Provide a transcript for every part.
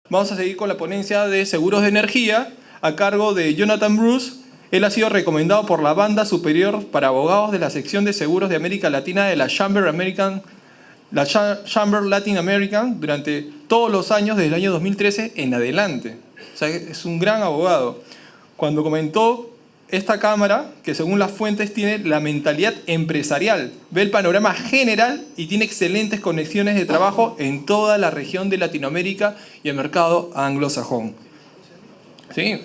Vamos a seguir con la ponencia de seguros de energía a cargo de Jonathan Bruce. Él ha sido recomendado por la Banda Superior para Abogados de la sección de seguros de América Latina de la Chamber Latin American durante todos los años desde el año 2013 en adelante. O sea, es un gran abogado. Cuando comentó esta cámara, que según las fuentes tiene la mentalidad empresarial, ve el panorama general y tiene excelentes conexiones de trabajo en toda la región de Latinoamérica y el mercado anglosajón. ¿Sí?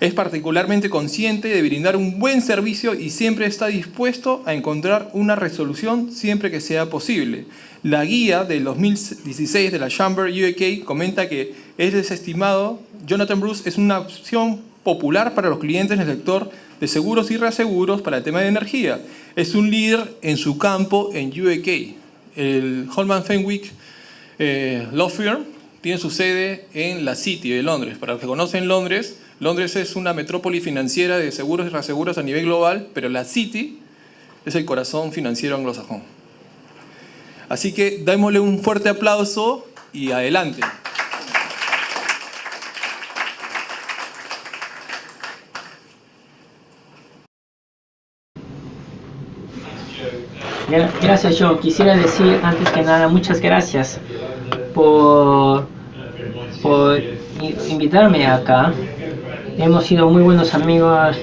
Es particularmente consciente de brindar un buen servicio y siempre está dispuesto a encontrar una resolución siempre que sea posible. La guía del 2016 de la Chamber UK comenta que es desestimado. Jonathan Bruce es una opción popular para los clientes del sector de seguros y reaseguros para el tema de energía. Es un líder en su campo en UK. El Holman Fenwick Law Firm tiene su sede en la City de Londres. Para los que conocen Londres, Londres es una metrópoli financiera de seguros y reaseguros a nivel global, pero la City es el corazón financiero anglosajón. Así que démosle un fuerte aplauso y adelante. Gracias, John. Quisiera decir antes que nada muchas gracias por invitarme acá. Hemos sido muy buenos amigos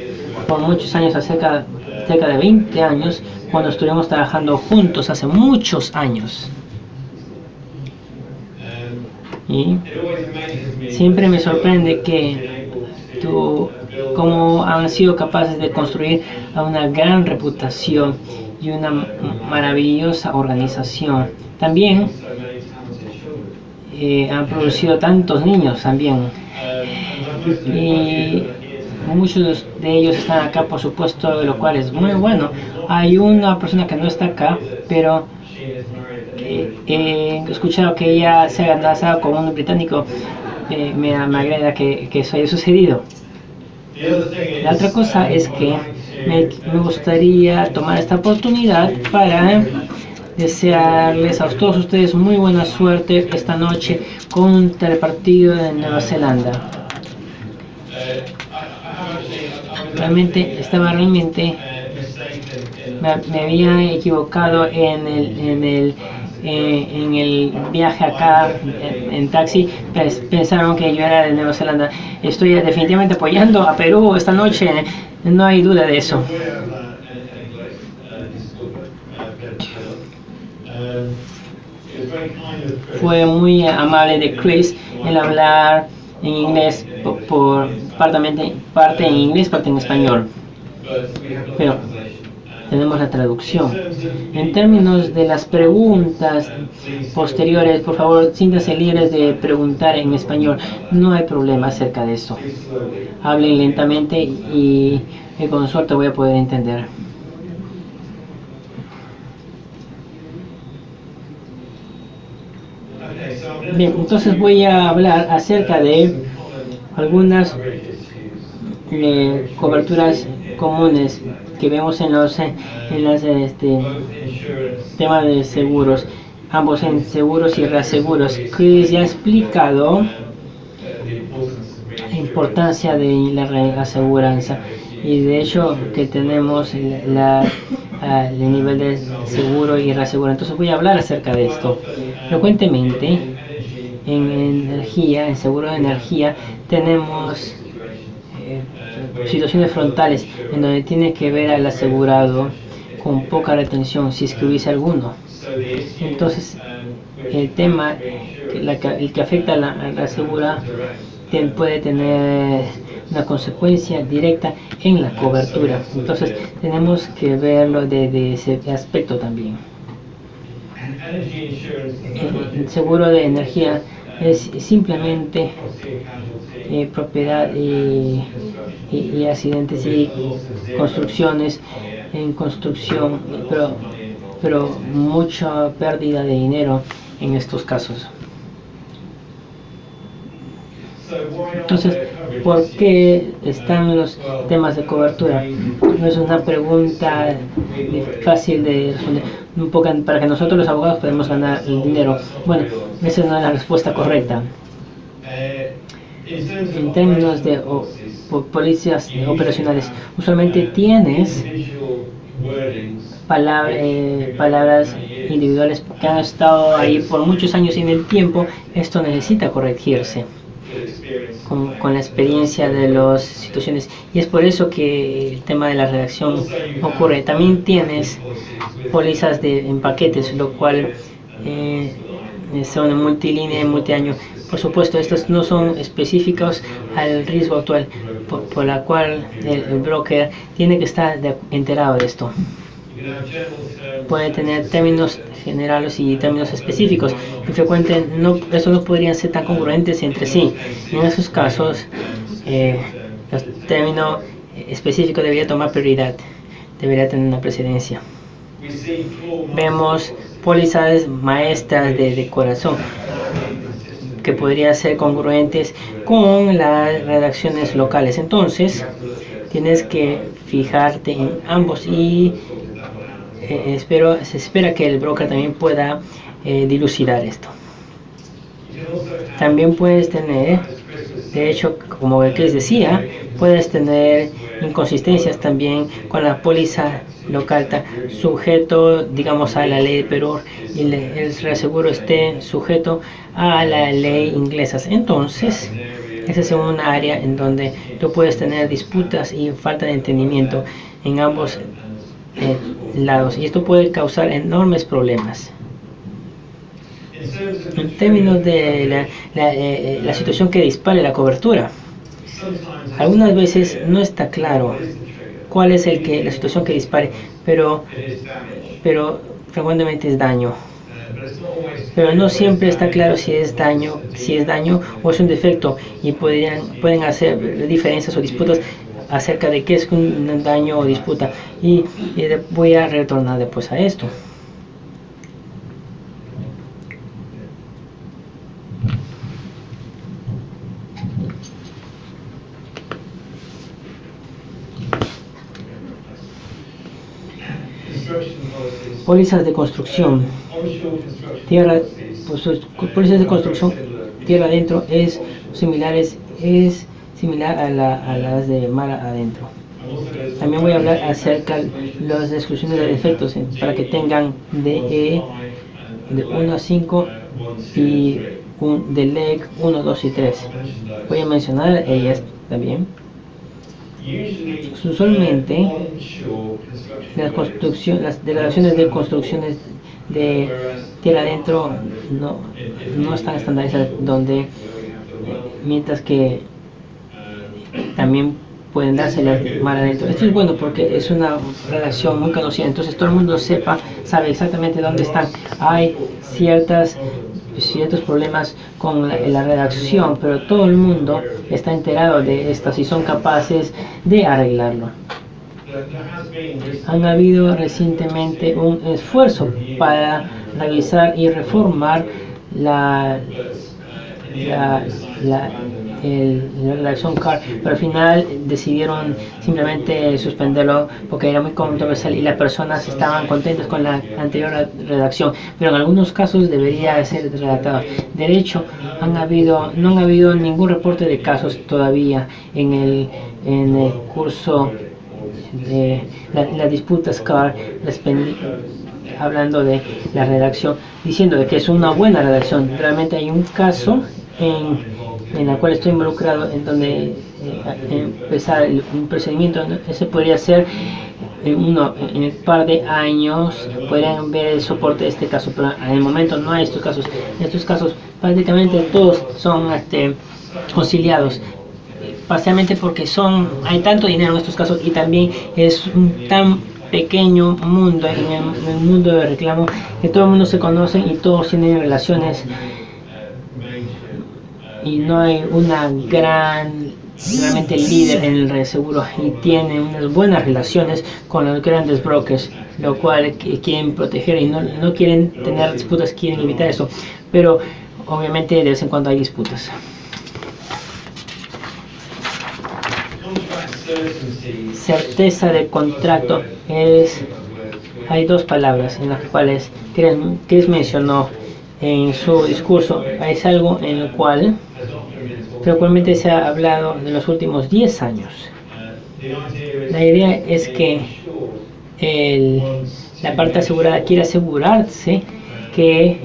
por muchos años, cerca de 20 años, cuando estuvimos trabajando juntos hace muchos años. Y siempre me sorprende que cómo han sido capaces de construir una gran reputación y una maravillosa organización. También han producido tantos niños también. Y muchos de ellos están acá, por supuesto, lo cual es muy bueno. Hay una persona que no está acá, pero he escuchado que ella se ha casado con un británico. Me agrada que eso haya sucedido. La otra cosa es que me gustaría tomar esta oportunidad para desearles a todos ustedes muy buena suerte esta noche contra el partido de Nueva Zelanda. Me había equivocado en el viaje acá en taxi. Pensaron que yo era de Nueva Zelanda. Estoy definitivamente apoyando a Perú esta noche, no hay duda de eso. Fue muy amable de Chris el hablar en inglés, parte en inglés, parte en español. Pero tenemos la traducción. En términos de las preguntas posteriores, por favor, siéntanse libres de preguntar en español. No hay problema acerca de eso. Hablen lentamente y con suerte voy a poder entender. Bien, entonces voy a hablar acerca de algunas coberturas comunes que vemos en los temas de seguros, ambos en seguros y reaseguros. Chris ya ha explicado la importancia de la reaseguranza y de hecho que tenemos el nivel de seguro y reaseguro. Entonces voy a hablar acerca de esto. Frecuentemente en energía, en seguro de energía, tenemos situaciones frontales en donde tiene que ver al asegurado con poca retención, si es que hubiese alguno. Entonces, el tema, el que afecta a la asegurada, puede tener una consecuencia directa en la cobertura. Entonces, tenemos que verlo de ese aspecto también. El seguro de energía es simplemente propiedad y accidentes y construcciones en construcción, pero mucha pérdida de dinero en estos casos. Entonces, ¿por qué están los temas de cobertura? No es una pregunta fácil de responder, un poco para que nosotros los abogados podamos ganar el dinero. Bueno, Esa no es la respuesta correcta. En términos de policías operacionales, usualmente tienes palabras individuales que han estado ahí por muchos años y en el tiempo. Esto necesita corregirse con la experiencia de las situaciones, y es por eso que el tema de la redacción ocurre. También tienes pólizas en paquetes, lo cual son multilínea y multiaño. Por supuesto, estos no son específicos al riesgo actual, por la cual el broker tiene que estar enterado de esto. Puede tener términos generales y términos específicos, y frecuentemente estos no podrían ser tan congruentes entre sí. En esos casos, los términos específicos debería tomar prioridad, debería tener una precedencia. Vemos pólizas maestras de corazón que podrían ser congruentes con las redacciones locales. Entonces, tienes que fijarte en ambos, y se espera que el broker también pueda dilucidar esto. También puedes tener, de hecho, como Chris decía, puedes tener inconsistencias también con la póliza local, sujeto, digamos, a la ley de Perú, y el reaseguro esté sujeto a la ley inglesa. Entonces, esa es una área en donde tú puedes tener disputas y falta de entendimiento en ambos lados, y esto puede causar enormes problemas. En términos de la situación que dispare la cobertura, algunas veces no está claro cuál es la situación que dispare, pero frecuentemente es daño. Pero no siempre está claro si es daño o es un defecto, y pueden hacer diferencias o disputas acerca de qué es un daño o disputa, y voy a retornar después a esto. Pólizas de construcción. Pólizas de construcción tierra adentro es similar a las de mar adentro. También voy a hablar acerca de las exclusiones de defectos para que tengan DE de 1 a 5 y de LEC 1, 2 y 3. Voy a mencionar ellas también. Usualmente las declaraciones de construcciones de tierra adentro no están estandarizadas, mientras que también pueden darse las de mar adentro. Esto es bueno porque es una redacción muy conocida, entonces todo el mundo sabe exactamente dónde están. Hay ciertos problemas con la redacción, pero todo el mundo está enterado de estas y son capaces de arreglarlo. Han habido recientemente un esfuerzo para revisar y reformar la redacción CAR, pero al final decidieron simplemente suspenderlo porque era muy controversial y las personas estaban contentas con la anterior redacción, pero en algunos casos debería ser redactado. De hecho, no han habido ningún reporte de casos todavía en el curso de las disputas CAR, hablando de la redacción, diciendo de que es una buena redacción. Realmente hay un caso en la cual estoy involucrado, en donde empezar un procedimiento. Ese podría ser en un par de años podrían ver el soporte de este caso, pero en el momento no hay estos casos. En estos casos prácticamente todos son conciliados, parcialmente porque hay tanto dinero en estos casos, y también es un tan pequeño mundo en el mundo de reclamo que todo el mundo se conoce y todos tienen relaciones, y no hay una realmente líder en el reaseguro, y tienen unas buenas relaciones con los grandes brokers, lo cual quieren proteger y no quieren tener disputas, quieren evitar eso, pero obviamente de vez en cuando hay disputas. Certeza de contrato hay dos palabras en las cuales Chris mencionó en su discurso, es algo en lo cual frecuentemente se ha hablado en los últimos 10 años. La idea es que la parte asegurada quiere asegurarse que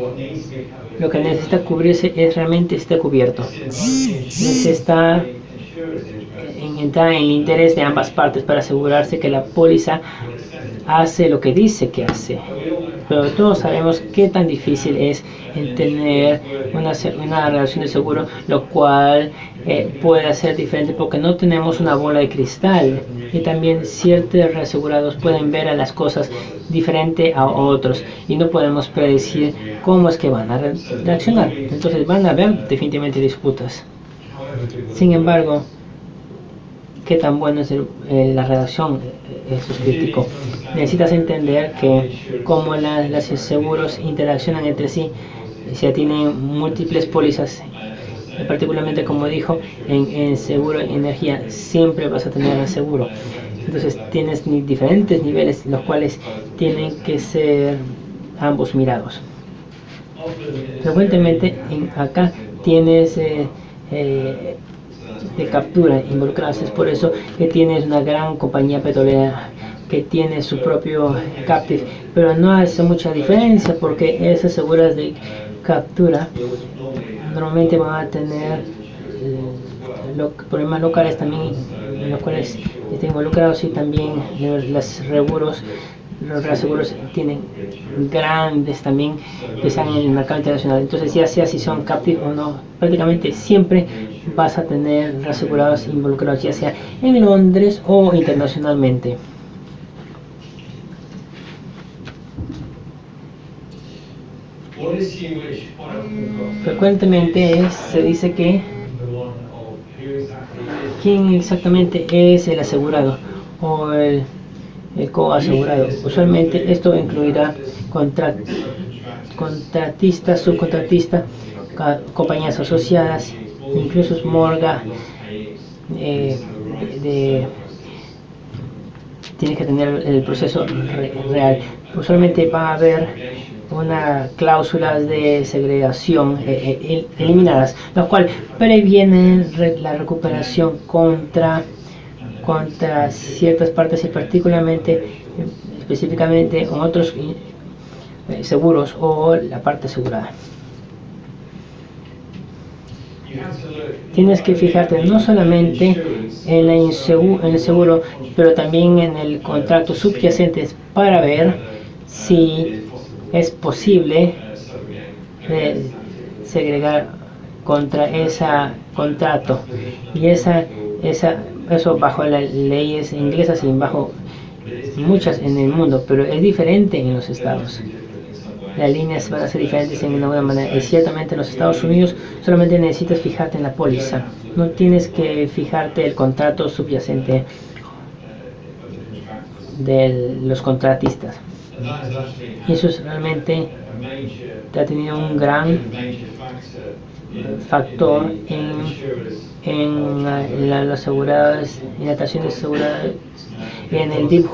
lo que necesita cubrirse realmente esté cubierto. Necesita entrar en el interés de ambas partes para asegurarse que la póliza hace lo que dice que hace. Pero todos sabemos qué tan difícil es tener una relación de seguro, lo cual puede ser diferente porque no tenemos una bola de cristal, y también ciertos reasegurados pueden ver a las cosas diferente a otros y no podemos predecir cómo es que van a reaccionar. Entonces van a haber definitivamente disputas. Sin embargo, qué tan bueno es la redacción, eso es crítico. Necesitas entender que como los seguros interaccionan entre sí, si ya tienen múltiples pólizas, particularmente como dijo, en seguro de energía siempre vas a tener seguro. Entonces tienes diferentes niveles, los cuales tienen que ser ambos mirados. Frecuentemente acá tienes de captura involucradas. Es por eso que tienes una gran compañía petrolera que tiene su propio captive, pero no hace mucha diferencia porque esas seguras de captura normalmente van a tener problemas locales también, en los cuales están involucrados, y también los reaseguros tienen grandes también que están en el mercado internacional. Entonces, ya sea si son captive o no, prácticamente siempre vas a tener reasegurados involucrados, ya sea en Londres o internacionalmente. Frecuentemente se dice que quién exactamente es el asegurado o el coasegurado. Usualmente esto incluirá contratistas, subcontratistas, compañías asociadas, incluso morga. Tienes que tener el proceso real. Usualmente va a haber unas cláusulas de segregación eliminadas, las cuales previenen la recuperación contra ciertas partes, y particularmente, específicamente en otros seguros o la parte asegurada. Tienes que fijarte no solamente en el seguro, pero también en el contrato subyacente para ver si es posible segregar contra ese contrato, y eso bajo las leyes inglesas y bajo muchas en el mundo, pero es diferente en los estados. Las líneas van a ser diferentes en alguna manera, y ciertamente en los Estados Unidos solamente necesitas fijarte en la póliza, no tienes que fijarte el contrato subyacente de los contratistas. Y eso es realmente ha tenido un gran factor en las aseguradas, en la estación de aseguradas en el Deep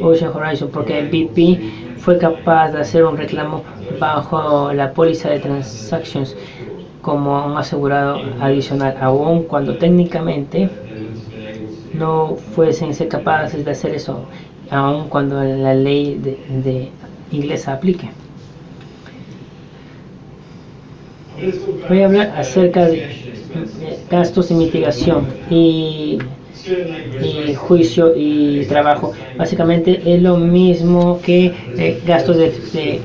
Ocean Horizon, porque el BP fue capaz de hacer un reclamo bajo la póliza de transactions como un asegurado adicional, aun cuando técnicamente no fuesen ser capaces de hacer eso, aun cuando la ley de inglesa aplique. Voy a hablar acerca de gastos de mitigación y juicio y trabajo. Básicamente es lo mismo que gastos de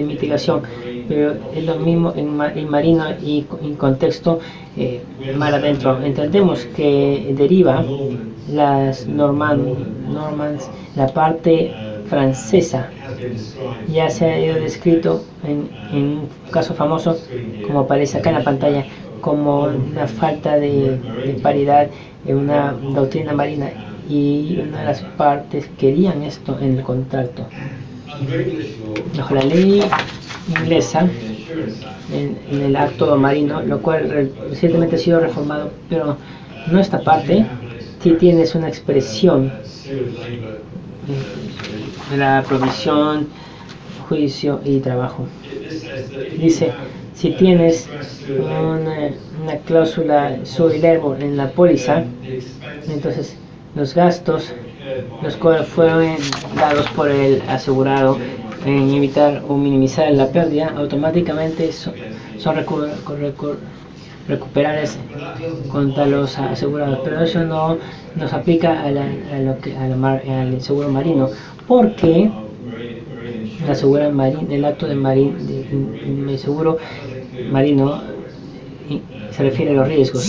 mitigación, pero es lo mismo en marino y en contexto mar adentro. Entendemos que deriva las normans, la parte francesa. Ya se ha ido descrito en un caso famoso, como aparece acá en la pantalla, como una falta de paridad en una doctrina marina, y una de las partes querían esto en el contrato. Bajo la ley inglesa, en el acto marino, lo cual recientemente ha sido reformado, pero no esta parte, si tienes una expresión de la provisión, juicio y trabajo. dice, si tienes una cláusula sui labor en la póliza, entonces los gastos los cuales fueron dados por el asegurado en evitar o minimizar la pérdida automáticamente son recuperables contra los asegurados, pero eso no nos aplica al seguro marino, porque el acto de seguro marino se refiere a los riesgos.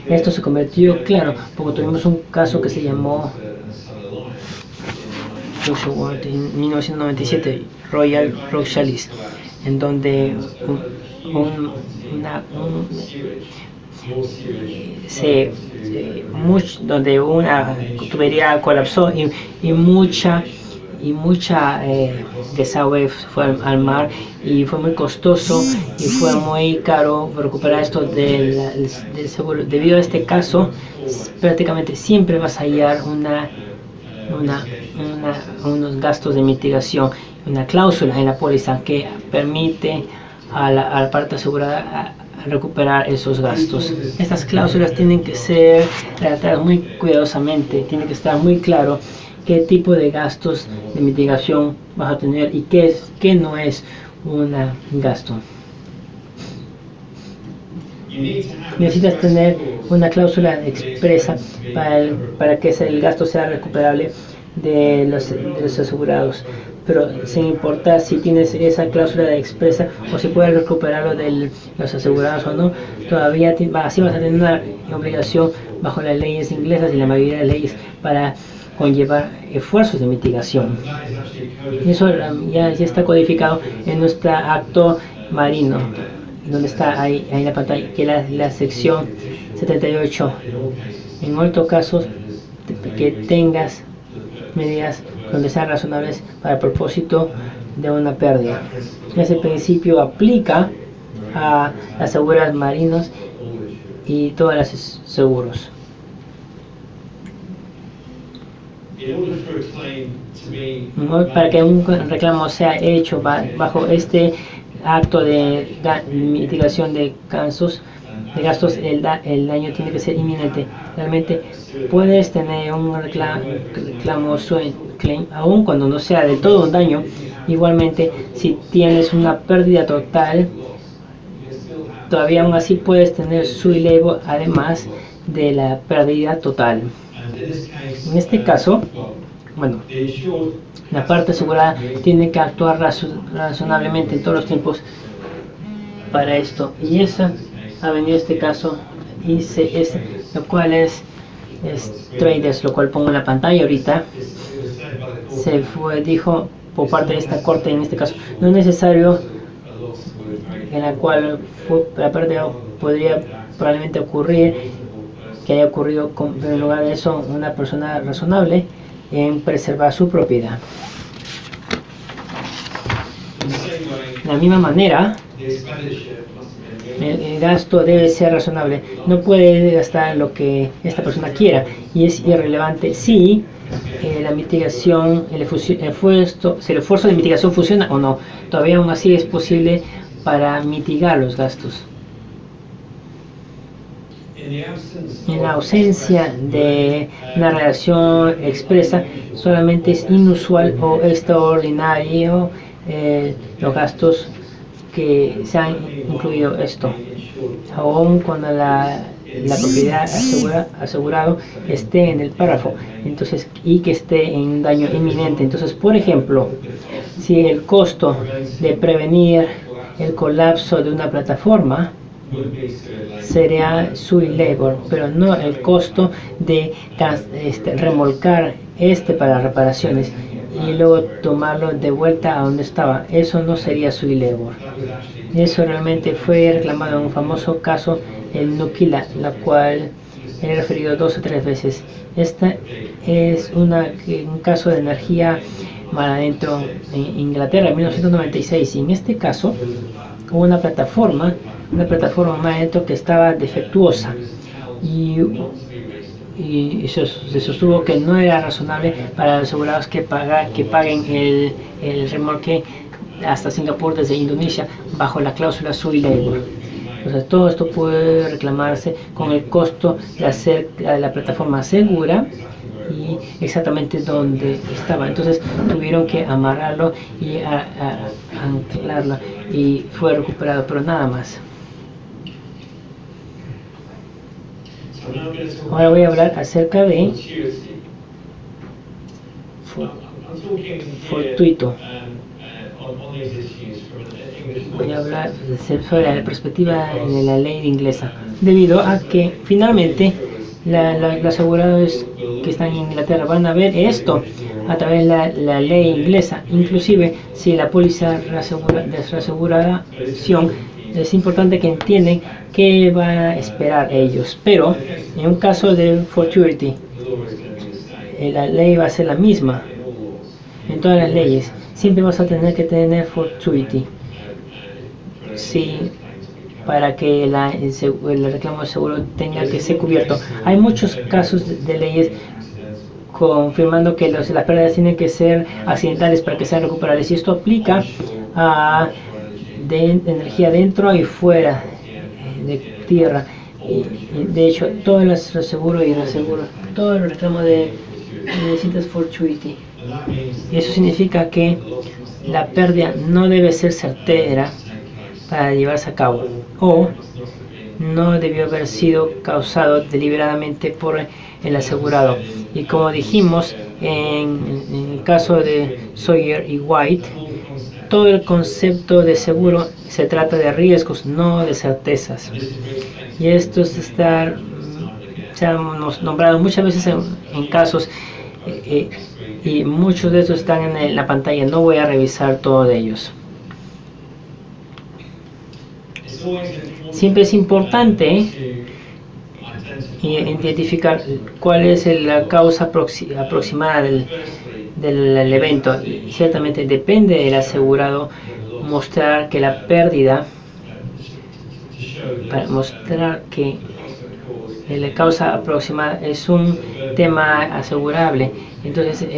Esto se convirtió claro porque tuvimos un caso que se llamó en 1997, Royal Rock Chalice, en donde donde una tubería colapsó y mucha desagüe fue al mar y fue muy costoso y fue muy caro recuperar esto del seguro. Debido a este caso, prácticamente siempre vas a hallar unos gastos de mitigación, una cláusula en la póliza que permite a la parte asegurada a recuperar esos gastos. Estas cláusulas tienen que ser tratadas muy cuidadosamente, tiene que estar muy claro qué tipo de gastos de mitigación vas a tener y qué no es un gasto. Necesitas tener una cláusula expresa para que el gasto sea recuperable de los asegurados, pero sin importar si tienes esa cláusula expresa o si puedes recuperarlo de los asegurados o no, todavía así vas a tener una obligación bajo las leyes inglesas y la mayoría de las leyes para conllevar esfuerzos de mitigación. Y eso ya está codificado en nuestro acto marino, donde está ahí en la pantalla, que la sección 78. En otros casos, que tengas medidas donde sean razonables para el propósito de una pérdida. Ese principio aplica a las seguras marinos y todos los seguros. Para que un reclamo sea hecho bajo este acto de mitigación de gastos, el daño tiene que ser inminente. Realmente puedes tener un reclamo claim, aun cuando no sea del todo un daño. Igualmente, si tienes una pérdida total, todavía aún así puedes tener sui labor además de la pérdida total. En este caso, bueno, la parte asegurada tiene que actuar razonablemente en todos los tiempos para esto, y eso ha venido este caso lo cual es Traders, lo cual pongo en la pantalla ahorita. Dijo por parte de esta corte, en este caso no es necesario, en la cual la pérdida podría probablemente ocurrir, que haya ocurrido, pero en lugar de eso una persona razonable en preservar su propiedad. De la misma manera, el gasto debe ser razonable. No puede gastar lo que esta persona quiera, y es irrelevante si la mitigación, si el esfuerzo de mitigación funciona o no. Todavía aún así es posible para mitigar los gastos. En la ausencia de una reacción expresa, solamente es inusual o extraordinario los gastos que se han incluido esto, aun cuando la propiedad asegurado esté en el párrafo, entonces, y que esté en daño inminente. Entonces, por ejemplo, si el costo de prevenir el colapso de una plataforma sería sui labor, pero no el costo de remolcar para reparaciones y luego tomarlo de vuelta a donde estaba. Eso no sería sui labor. Eso realmente fue reclamado en un famoso caso, el Nukila, la cual he referido 2 o 3 veces. Este es un caso de energía mar adentro en Inglaterra en 1996, y en este caso hubo una plataforma mar adentro que estaba defectuosa, y se sostuvo que no era razonable para los asegurados que paguen el remolque hasta Singapur desde Indonesia bajo la cláusula sui labor. Entonces todo esto puede reclamarse con el costo de hacer la plataforma segura y exactamente donde estaba. Entonces tuvieron que amarrarlo y anclarlo y fue recuperado, pero nada más. Ahora voy a hablar acerca de fortuito. Voy a hablar sobre la perspectiva de la ley inglesa, debido a que finalmente los asegurados que están en Inglaterra van a ver esto a través de la ley inglesa. Inclusive si la póliza de reaseguración, es importante que entiendan qué van a esperar ellos, pero en un caso de fortuity la ley va a ser la misma. En todas las leyes siempre vas a tener que tener fortuity, sí, para que el reclamo de seguro tenga que ser cubierto. Hay muchos casos de leyes confirmando que las pérdidas tienen que ser accidentales para que sean recuperables, y esto aplica a energía dentro y fuera de tierra. Y de hecho todos los seguros y reaseguros, todo el reclamo necesitas fortuity. Eso significa que la pérdida no debe ser certera para llevarse a cabo, o no debió haber sido causado deliberadamente por el asegurado. Y como dijimos en el caso de Sawyer y White, todo el concepto de seguro se trata de riesgos, no de certezas. Y esto se han nombrado muchas veces en casos, y muchos de estos están en la pantalla. No voy a revisar todos de ellos. Siempre es importante identificar cuál es la causa aproximada del evento, y ciertamente depende del asegurado mostrar que la pérdida, para mostrar que la causa aproximada es un tema asegurable. Entonces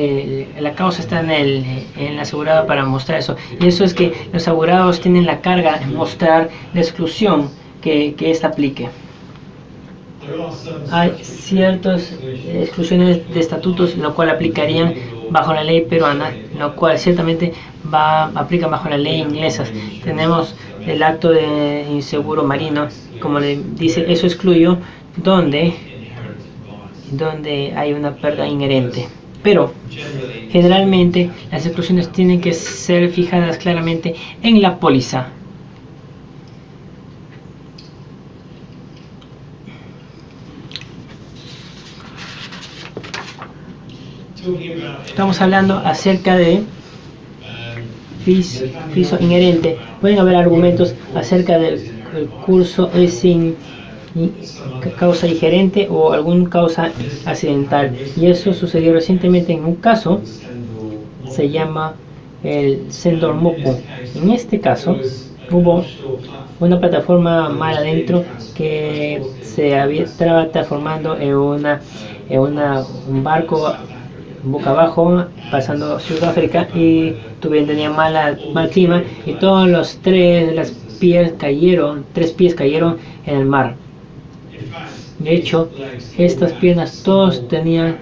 la causa está en el asegurado para mostrar eso, y eso es que los asegurados tienen la carga de mostrar la exclusión que ésta aplique. Hay ciertas exclusiones de estatutos lo cual aplicarían bajo la ley peruana, lo cual ciertamente aplica bajo la ley inglesa. Tenemos el acto de inseguro marino, como le dice, eso excluyó donde hay una pérdida inherente. Pero generalmente las exclusiones tienen que ser fijadas claramente en la póliza. Estamos hablando acerca de piso inherente. Pueden haber argumentos acerca del curso es sin causa inherente o algún causa accidental, y eso sucedió recientemente en un caso, se llama el Sendor Mopu. En este caso hubo una plataforma mal adentro que estaba transformando en un barco boca abajo pasando Sudáfrica, y tenía mal clima, y todos los tres pies cayeron en el mar. De hecho, estas piernas todos tenían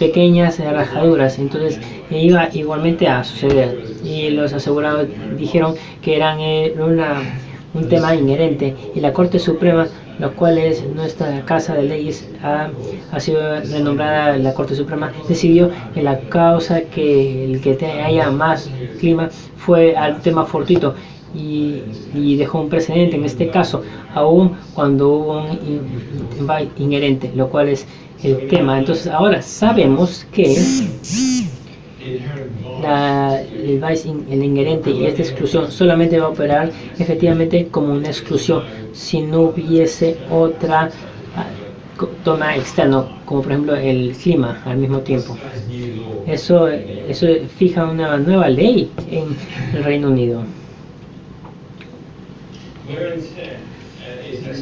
pequeñas rajaduras, entonces iba igualmente a suceder, y los asegurados dijeron que eran un tema inherente, y la Corte Suprema, lo cual es nuestra casa de leyes, ha sido renombrada la Corte Suprema, decidió que la causa que el que haya más clima fue al tema fortuito, y dejó un precedente en este caso, aún cuando hubo un byte inherente, lo cual es el tema. Entonces ahora sabemos que el inherente y esta exclusión solamente va a operar efectivamente como una exclusión si no hubiese otra toma externo, como por ejemplo el clima al mismo tiempo. Eso fija una nueva ley en el Reino Unido.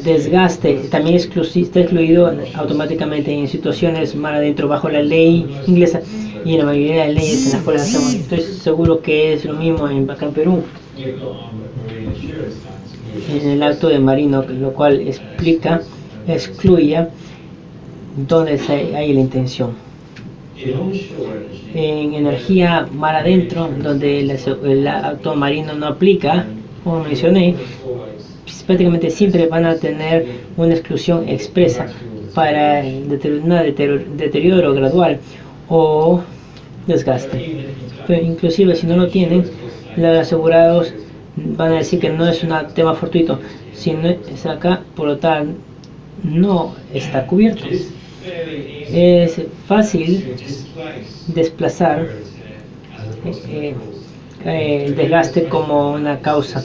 desgaste también está excluido automáticamente en situaciones mar adentro bajo la ley inglesa y en la mayoría de leyes en las cuales hacemos. Estoy seguro que es lo mismo acá en Perú, en el acto de marino, lo cual excluye donde hay la intención. En energía mar adentro, donde el acto marino no aplica, como mencioné, prácticamente siempre van a tener una exclusión expresa para deterioro gradual o desgaste. Pero inclusive si no lo tienen, los asegurados van a decir que no es un tema fortuito, si no es acá, por lo tal no está cubierto. Es fácil desplazar el desgaste como una causa,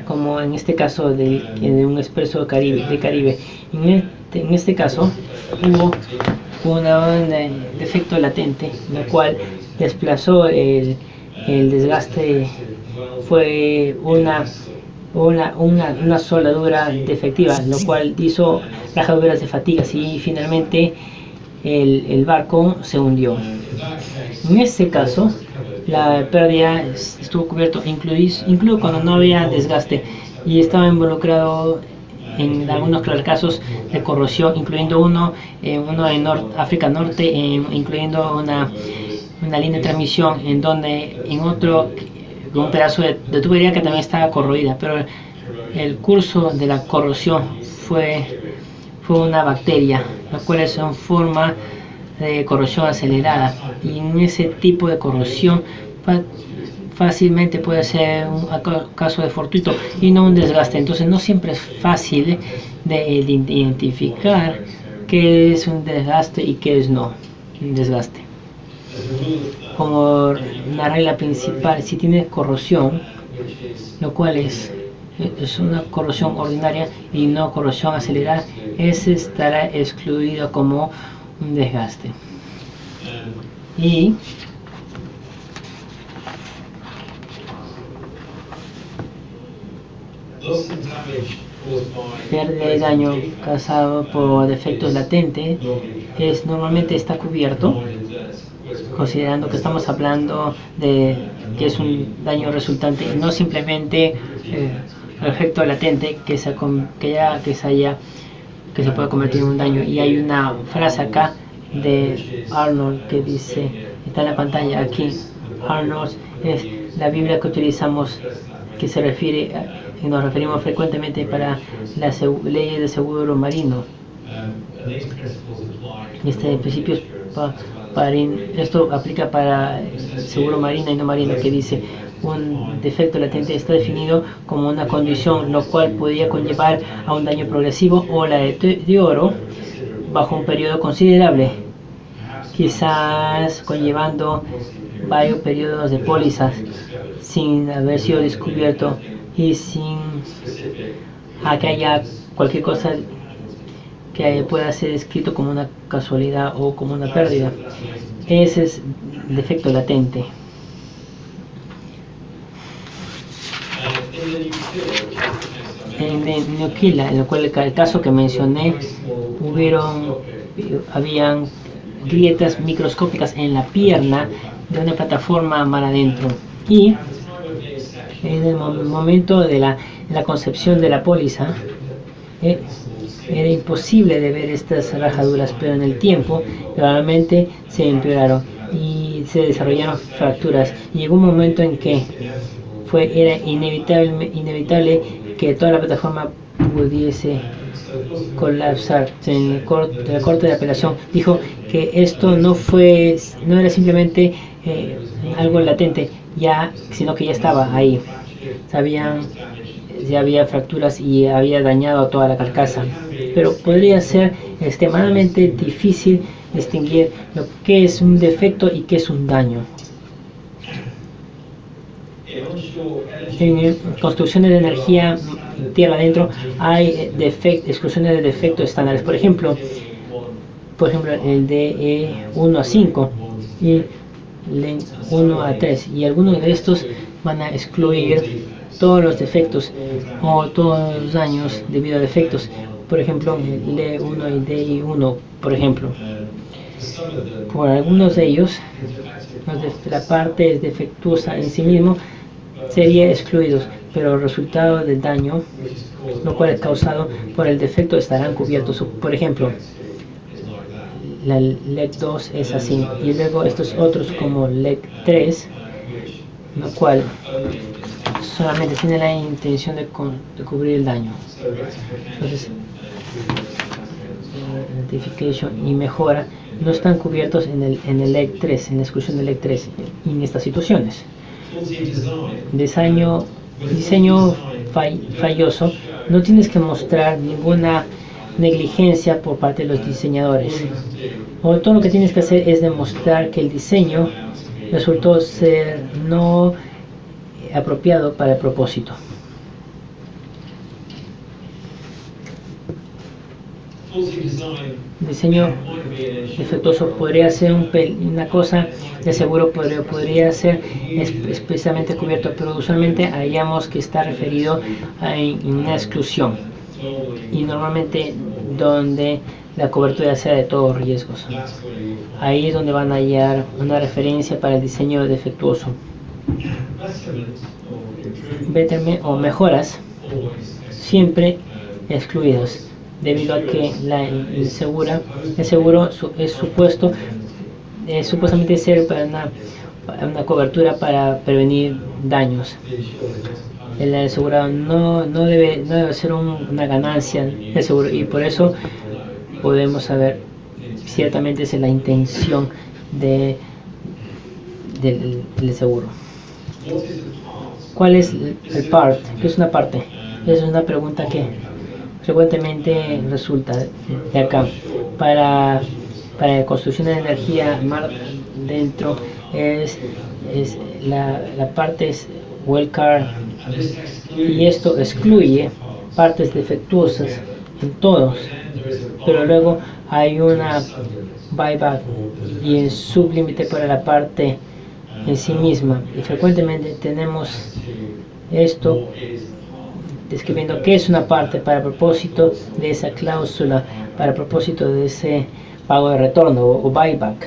como en este caso de un expreso de Caribe. En este caso hubo un defecto latente, lo cual desplazó el desgaste. Fue una soldadura defectiva, lo cual hizo rajaduras de fatigas y finalmente el barco se hundió. En este caso, la pérdida estuvo cubierto incluso cuando no había desgaste y estaba involucrado en algunos casos de corrosión, incluyendo uno en África Norte, incluyendo una línea de transmisión en donde en otro un pedazo de tubería que también estaba corroída, pero el curso de la corrosión fue una bacteria, la cual es en forma de corrosión acelerada, y en ese tipo de corrosión fácilmente puede ser un caso de fortuito y no un desgaste. Entonces no siempre es fácil de identificar qué es un desgaste y qué es no un desgaste. Como la regla principal, si tiene corrosión, lo cual es una corrosión ordinaria y no corrosión acelerada, ese estará excluido como un desgaste. Y pérdida de daño causado por defectos latentes normalmente está cubierto, considerando que estamos hablando de que es un daño resultante, no simplemente el efecto latente que se puede convertir en un daño. Y hay una frase acá de Arnold que dice, está en la pantalla aquí. Arnold es la Biblia que utilizamos, que se refiere y nos referimos frecuentemente para las leyes de seguro marino. Este principio esto aplica para seguro marino y no marino, que dice: un defecto latente está definido como una condición lo cual podría conllevar a un daño progresivo o la deterioro bajo un periodo considerable, quizás conllevando varios periodos de pólizas sin haber sido descubierto y sin que haya cualquier cosa que pueda ser escrito como una casualidad o como una pérdida. Ese es el defecto latente. En Neoquila, en el caso que mencioné, habían grietas microscópicas en la pierna de una plataforma mar adentro, y en el momento de la concepción de la póliza era imposible de ver estas rajaduras, pero en el tiempo realmente se empeoraron y se desarrollaron fracturas, y llegó un momento en que era inevitable que toda la plataforma pudiese colapsar. En la Corte de Apelación dijo que esto no era simplemente algo latente, sino que ya estaba ahí. Ya había fracturas y había dañado a toda la carcasa, pero podría ser extremadamente difícil distinguir lo que es un defecto y qué es un daño. En construcciones de energía tierra adentro hay exclusiones de defectos estándares, por ejemplo el de 1 a 5 y el 1 a 3, y algunos de estos van a excluir todos los defectos o todos los daños debido a defectos. Por ejemplo, L1 y DI1, por ejemplo. Por algunos de ellos, la parte defectuosa en sí mismo sería excluidos, pero el resultado del daño, lo cual es causado por el defecto, estarán cubiertos. Por ejemplo, la leg 2 es así, y luego estos otros como leg 3, lo cual solamente tiene la intención de cubrir el daño. Entonces, identification y mejora no están cubiertos en el leg 3, en la exclusión del leg 3 en estas situaciones. Diseño falloso, no tienes que mostrar ninguna negligencia por parte de los diseñadores. O todo lo que tienes que hacer es demostrar que el diseño resultó ser no apropiado para el propósito. Diseño defectuoso podría ser una cosa, de seguro podría ser especialmente cubierto, pero usualmente hallamos que está referido a una exclusión, y normalmente donde la cobertura sea de todos riesgos. Ahí es donde van a hallar una referencia para el diseño defectuoso. Betterment o mejoras siempre excluidos, debido a que el seguro es supuestamente ser para una cobertura para prevenir daños. El asegurado no debe ser una ganancia del seguro, y por eso podemos saber ciertamente esa es la intención del seguro. ¿Cuál es el part? ¿Qué es una parte? Es una pregunta que frecuentemente resulta de acá. Para la construcción de energía mar dentro la parte es wildcard, y esto excluye partes defectuosas en todos, pero luego hay una buyback y el sublímite para la parte en sí misma, y frecuentemente tenemos esto describiendo qué es una parte para propósito de esa cláusula, para propósito de ese pago de retorno o buyback.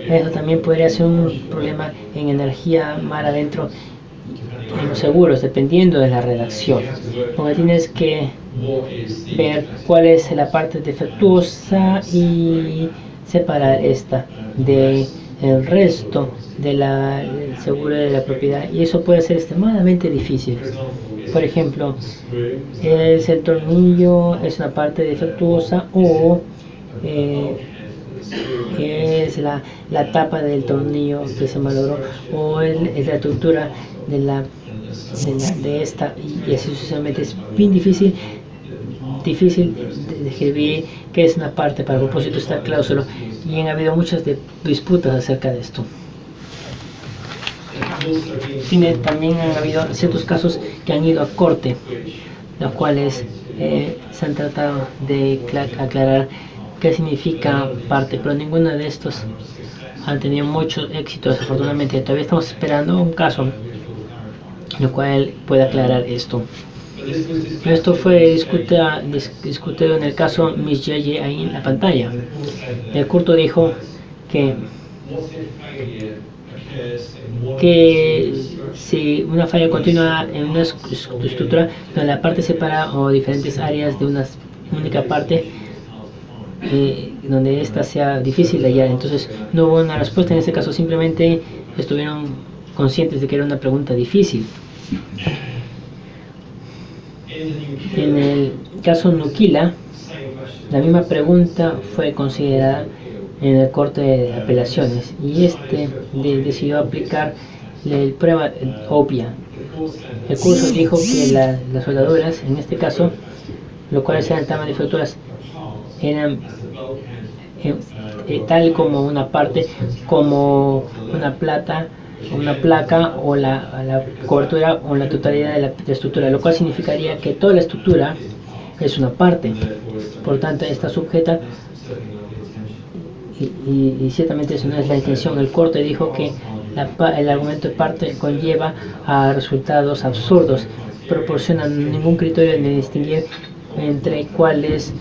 Eso también podría ser un problema en energía mar adentro en los seguros, dependiendo de la redacción, porque tienes que ver cuál es la parte defectuosa y separar esta del resto del seguro de la propiedad, y eso puede ser extremadamente difícil. Por ejemplo, es el tornillo, es una parte defectuosa, o es la tapa del tornillo que se malogró, o es la estructura de esta, y así sucesivamente. Es bien difícil de describir qué es una parte para propósito de esta cláusula, y han habido muchas disputas acerca de esto. También han habido ciertos casos que han ido a corte, los cuales se han tratado de aclarar qué significa parte, pero ninguno de estos han tenido mucho éxito, desafortunadamente. Todavía estamos esperando un caso el cual pueda aclarar esto. Esto fue discutido en el caso Miss J.J. ahí en la pantalla. El curto dijo que si una falla continua en una estructura donde la parte separa o diferentes áreas de una única parte, donde esta sea difícil de hallar, entonces no hubo una respuesta en este caso, simplemente estuvieron conscientes de que era una pregunta difícil. En el caso Nukila, la misma pregunta fue considerada en el corte de apelaciones, y decidió aplicar la prueba obvia. El curso dijo que las soldaduras, en este caso, lo cual eran tan defectuosas, eran tal como una parte, como una placa o la cobertura o la totalidad de la estructura, lo cual significaría que toda la estructura es una parte, por tanto está sujeta, y ciertamente eso no es la intención. El corte dijo que el argumento de parte conlleva a resultados absurdos, proporciona ningún criterio de distinguir entre cuál es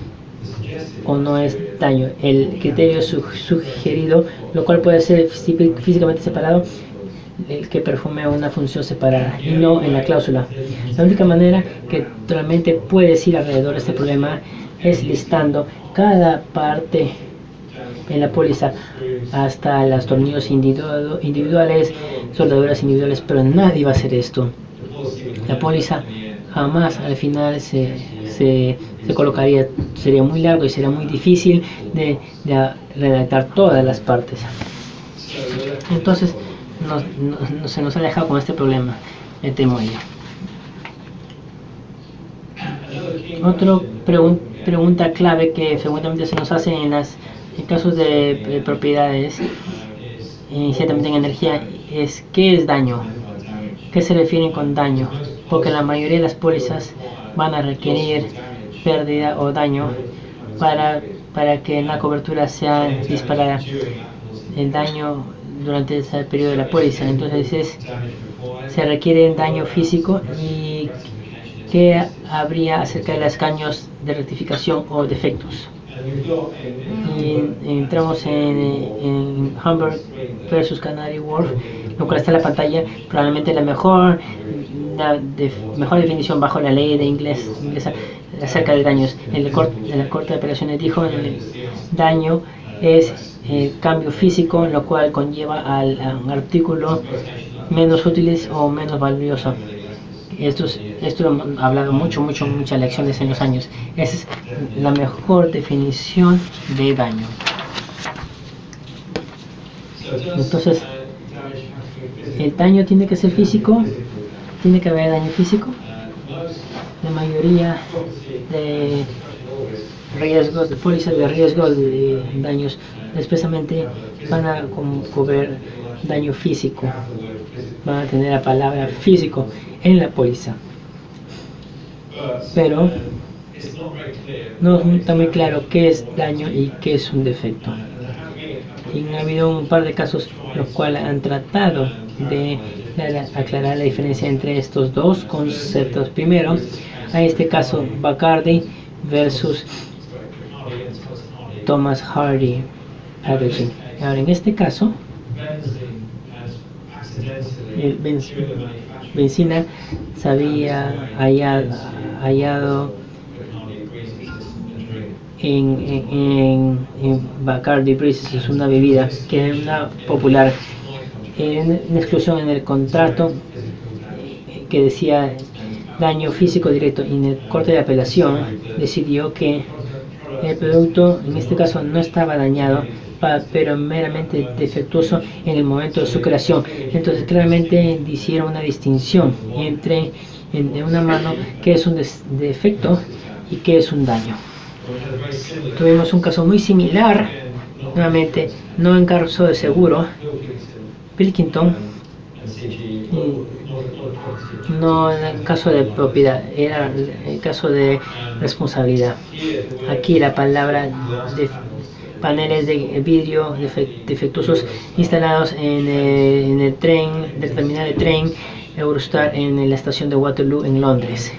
o no es daño. El criterio sugerido, lo cual puede ser físicamente separado, el que perfume una función separada y no en la cláusula. La única manera que realmente puedes ir alrededor de este problema es listando cada parte en la póliza, hasta los tornillos individuales, soldaduras individuales, pero nadie va a hacer esto. La póliza jamás al final se colocaría, sería muy largo y sería muy difícil de redactar todas las partes. Entonces se nos ha dejado con este problema, me temo yo. Otra pregunta clave que frecuentemente se nos hace en casos de propiedades, ciertamente en energía, es ¿qué es daño? ¿Qué se refieren con daño? Porque la mayoría de las pólizas van a requerir pérdida o daño para que la cobertura sea disparada. El daño durante ese periodo de la póliza, entonces se requiere daño físico. ¿Y qué habría acerca de los caños de rectificación o defectos? Y entramos en Hamburg versus Canary Wharf, lo cual está en la pantalla, probablemente la mejor definición bajo la ley de inglesa acerca de daños. En la Corte de Apelaciones dijo que el daño es cambio físico, lo cual conlleva a un artículo menos útil o menos valioso. Esto lo he hablado muchas lecciones en los años. Esa es la mejor definición de daño. Entonces, ¿el daño tiene que ser físico? ¿Tiene que haber daño físico? La mayoría de riesgos, de pólizas de riesgo de daños, especialmente van a cubrir daño físico. Van a tener la palabra físico en la póliza. Pero no está muy claro qué es daño y qué es un defecto. Y ha habido un par de casos los cuales han tratado de aclarar la diferencia entre estos dos conceptos. Primero, hay este caso Bacardi versus Thomas Hardy Packaging. Ahora, en este caso, benzina se había hallado en Bacardi Breezes, es una bebida que es una popular. En una exclusión en el contrato que decía daño físico directo, y en el Corte de Apelación decidió que el producto en este caso no estaba dañado, pero meramente defectuoso en el momento de su creación. Entonces claramente hicieron una distinción entre en una mano qué es un defecto y qué es un daño. Tuvimos un caso muy similar, nuevamente no en caso de seguro, Pilkington, no en el caso de propiedad, era el caso de responsabilidad. Aquí la palabra de paneles de vidrio defectuosos instalados en el tren, del terminal de tren Eurostar en la estación de Waterloo en Londres.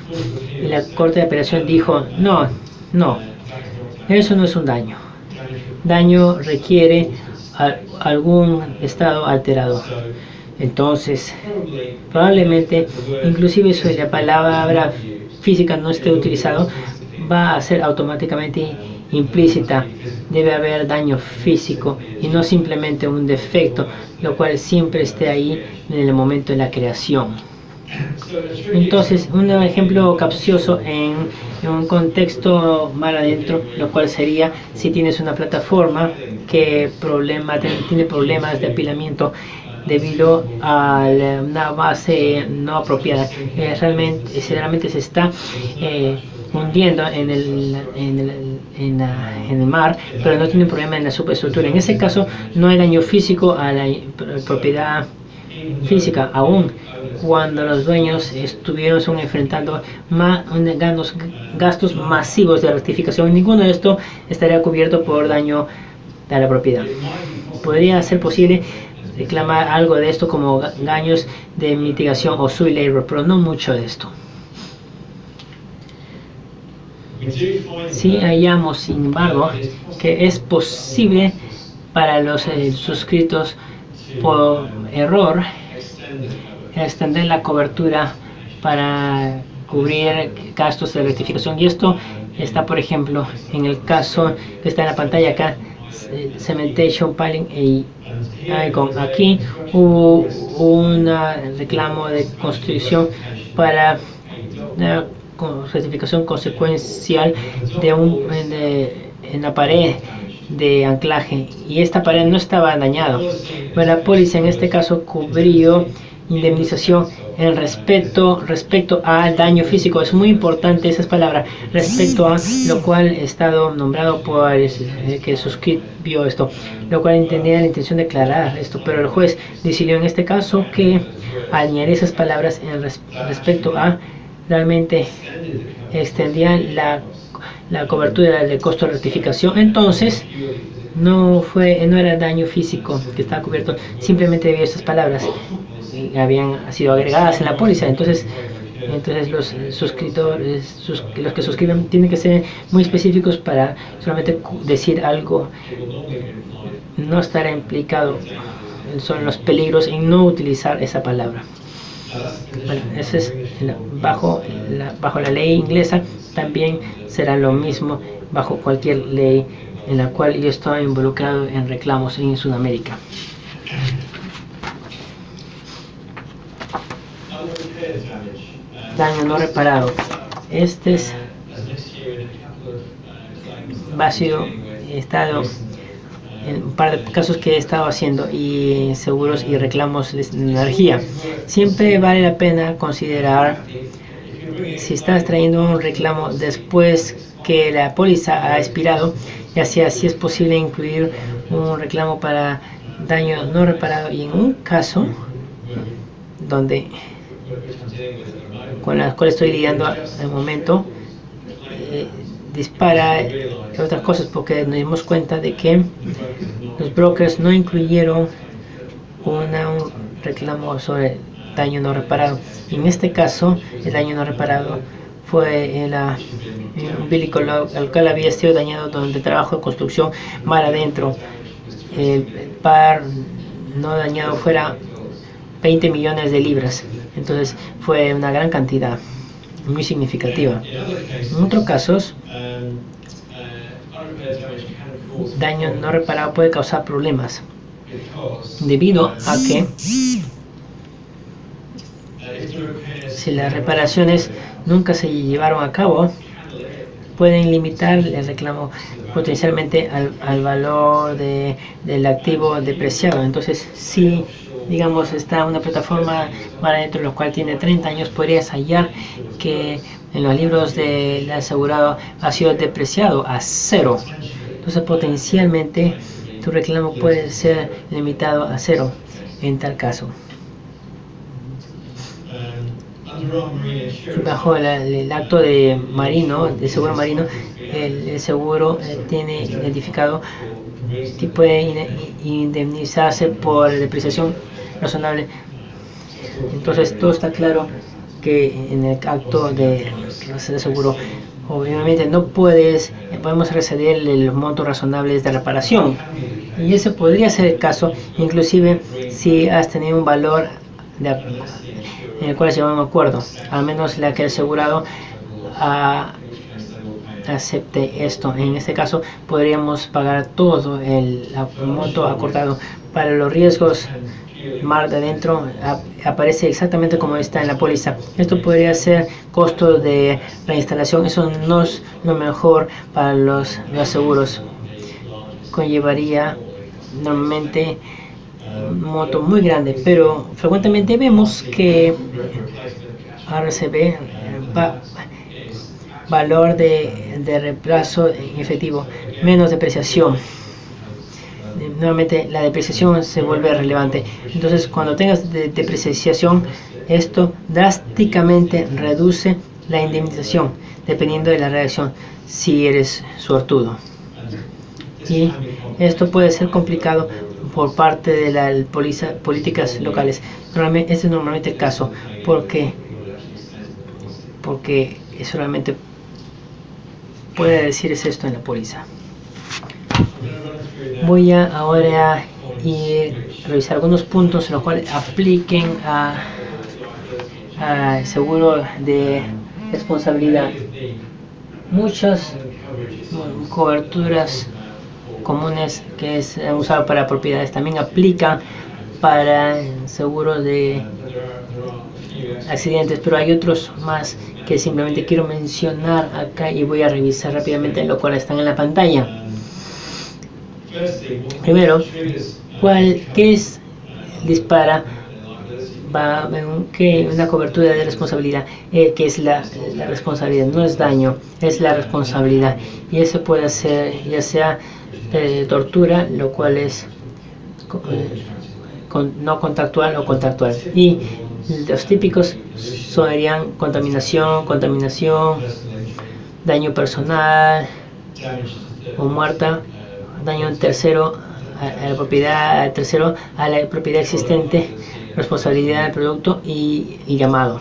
Y la Corte de Apelación dijo, no, eso no es un daño. Daño requiere algún estado alterado. Entonces, probablemente, inclusive si la palabra física no esté utilizado, va a ser automáticamente implícita. Debe haber daño físico y no simplemente un defecto, lo cual siempre esté ahí en el momento de la creación. Entonces, un ejemplo capcioso en un contexto mar adentro, lo cual sería si tienes una plataforma que tiene problemas de apilamiento debido a una base no apropiada. Realmente se está hundiendo en el mar, pero no tiene problema en la superestructura. En ese caso no hay daño físico a la propiedad física, aún cuando los dueños estuvieron enfrentando gastos masivos de rectificación. Ninguno de esto estaría cubierto por daño a la propiedad. Podría ser posible reclama algo de esto como daños de mitigación o sui labor, pero no mucho de esto. Sí hallamos, sin embargo, que es posible para los suscritos por error extender la cobertura para cubrir gastos de rectificación, y esto está, por ejemplo, en el caso que está en la pantalla acá, Cementation Piling y aquí hubo un reclamo de construcción para una certificación consecuencial en la pared de anclaje, y esta pared no estaba dañada, pero la póliza en este caso cubrió indemnización en respecto al daño físico. Es muy importante esas palabras, respecto a, lo cual he estado nombrado por el que suscribió esto, lo cual tenía la intención de aclarar esto, pero el juez decidió en este caso que añadir esas palabras en respecto a realmente extendían la cobertura de costo de rectificación. Entonces no era daño físico que estaba cubierto, simplemente debido a estas palabras habían sido agregadas en la póliza. Entonces los suscriptores, los que suscriben, tienen que ser muy específicos para solamente decir algo, no estar implicado son los peligros en no utilizar esa palabra. Bueno, eso es bajo la ley inglesa. También será lo mismo bajo cualquier ley en la cual yo estoy involucrado en reclamos en Sudamérica. Daño no reparado. Este es vacío. He estado en un par de casos que he estado haciendo, y seguros y reclamos de energía. Siempre vale la pena considerar si estás trayendo un reclamo después que la póliza ha expirado, ya sea si es posible incluir un reclamo para daño no reparado, y en un caso donde con la cual estoy lidiando al momento, dispara otras cosas, porque nos dimos cuenta de que los brokers no incluyeron un reclamo sobre daño no reparado. En este caso, el daño no reparado fue un umbilical al cual había sido dañado donde trabajo de construcción mar adentro. El par no dañado fuera 20 millones de libras. Entonces fue una gran cantidad, muy significativa. En otros casos, daño no reparado puede causar problemas debido a que si las reparaciones nunca se llevaron a cabo, pueden limitar el reclamo potencialmente al valor del activo depreciado. Entonces, si digamos está una plataforma para adentro, lo cual tiene 30 años, podrías hallar que en los libros del asegurado ha sido depreciado a 0. Entonces potencialmente tu reclamo puede ser limitado a 0 en tal caso. Bajo el acto de seguro marino, el seguro tiene identificado que puede indemnizarse por depreciación razonable. Entonces todo está claro que en el acto de seguro, obviamente no podemos receder los montos razonables de reparación, y ese podría ser el caso inclusive si has tenido un valor en el cual se lleva un acuerdo, al menos la que el asegurado acepte esto. En este caso podríamos pagar todo el monto acordado. Para los riesgos mar de adentro aparece exactamente como está en la póliza. Esto podría ser costo de reinstalación. Eso no es lo mejor para los seguros. Conllevaría normalmente un monto muy grande, pero frecuentemente vemos que RCB valor de reemplazo en efectivo, menos depreciación. Nuevamente la depreciación se vuelve relevante. Entonces cuando tengas depreciación, esto drásticamente reduce la indemnización dependiendo de la reacción, si eres suertudo. Y esto puede ser complicado por parte de las políticas locales. Normalmente, este es normalmente el caso, porque solamente puede decirse esto en la póliza. Voy a ahora revisar algunos puntos en los cuales apliquen a seguro de responsabilidad. Muchas coberturas comunes que es usado para propiedades también aplican para seguros de accidentes, pero hay otros más que simplemente quiero mencionar acá y voy a revisar rápidamente, lo cual están en la pantalla. Primero, ¿qué dispara una cobertura de responsabilidad? Que es la responsabilidad, no es daño, es la responsabilidad, y eso puede ser ya sea tortura, lo cual es no contactual o contactual, y los típicos serían contaminación, daño personal o muerta, daño tercero a la propiedad, existente, responsabilidad del producto y llamado.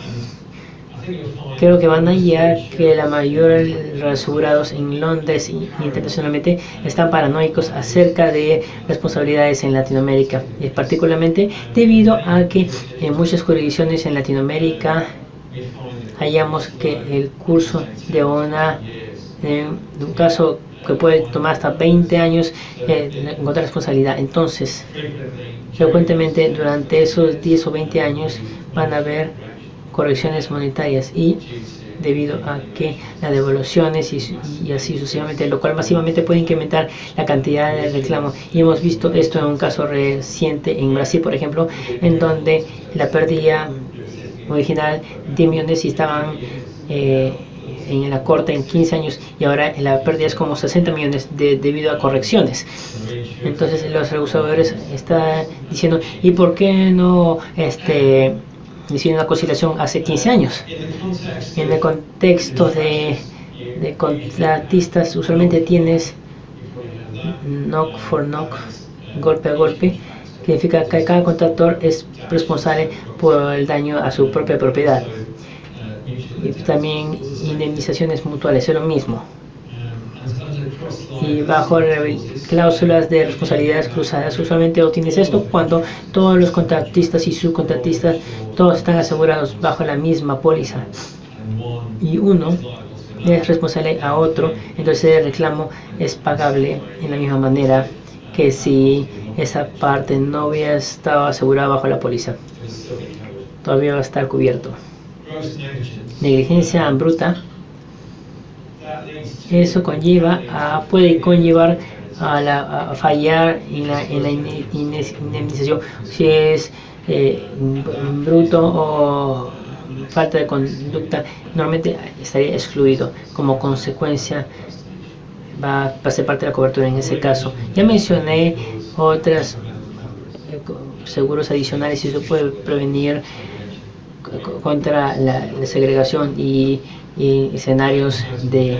Creo que van a hallar que la mayoría de los asegurados en Londres y internacionalmente están paranoicos acerca de responsabilidades en Latinoamérica, particularmente debido a que en muchas jurisdicciones en Latinoamérica hallamos que el curso de un caso que puede tomar hasta 20 años encontrar responsabilidad. Entonces, frecuentemente durante esos 10 o 20 años van a haber correcciones monetarias, y debido a que las devoluciones y así sucesivamente, lo cual masivamente puede incrementar la cantidad de reclamos. Y hemos visto esto en un caso reciente en Brasil, por ejemplo, en donde la pérdida original de millones y estaban en la corte en 15 años, y ahora la pérdida es como 60 millones debido a correcciones. Entonces los reguladores están diciendo, ¿y por qué no hicieron una conciliación hace 15 años? En el contexto de contratistas, usualmente tienes knock for knock, golpe a golpe, que significa que cada contractor es responsable por el daño a su propia propiedad. Y también indemnizaciones mutuales, es lo mismo. Y bajo cláusulas de responsabilidades cruzadas, usualmente obtienes esto cuando todos los contratistas y subcontratistas todos están asegurados bajo la misma póliza, y uno es responsable a otro, entonces el reclamo es pagable en la misma manera que si esa parte no hubiera estado asegurada bajo la póliza. Todavía va a estar cubierto. Negligencia bruta, eso puede conllevar a fallar en la indemnización si es bruto o falta de conducta. Normalmente estaría excluido. Como consecuencia va a ser parte de la cobertura en ese caso. Ya mencioné otros seguros adicionales, y eso puede prevenir contra la segregación y escenarios de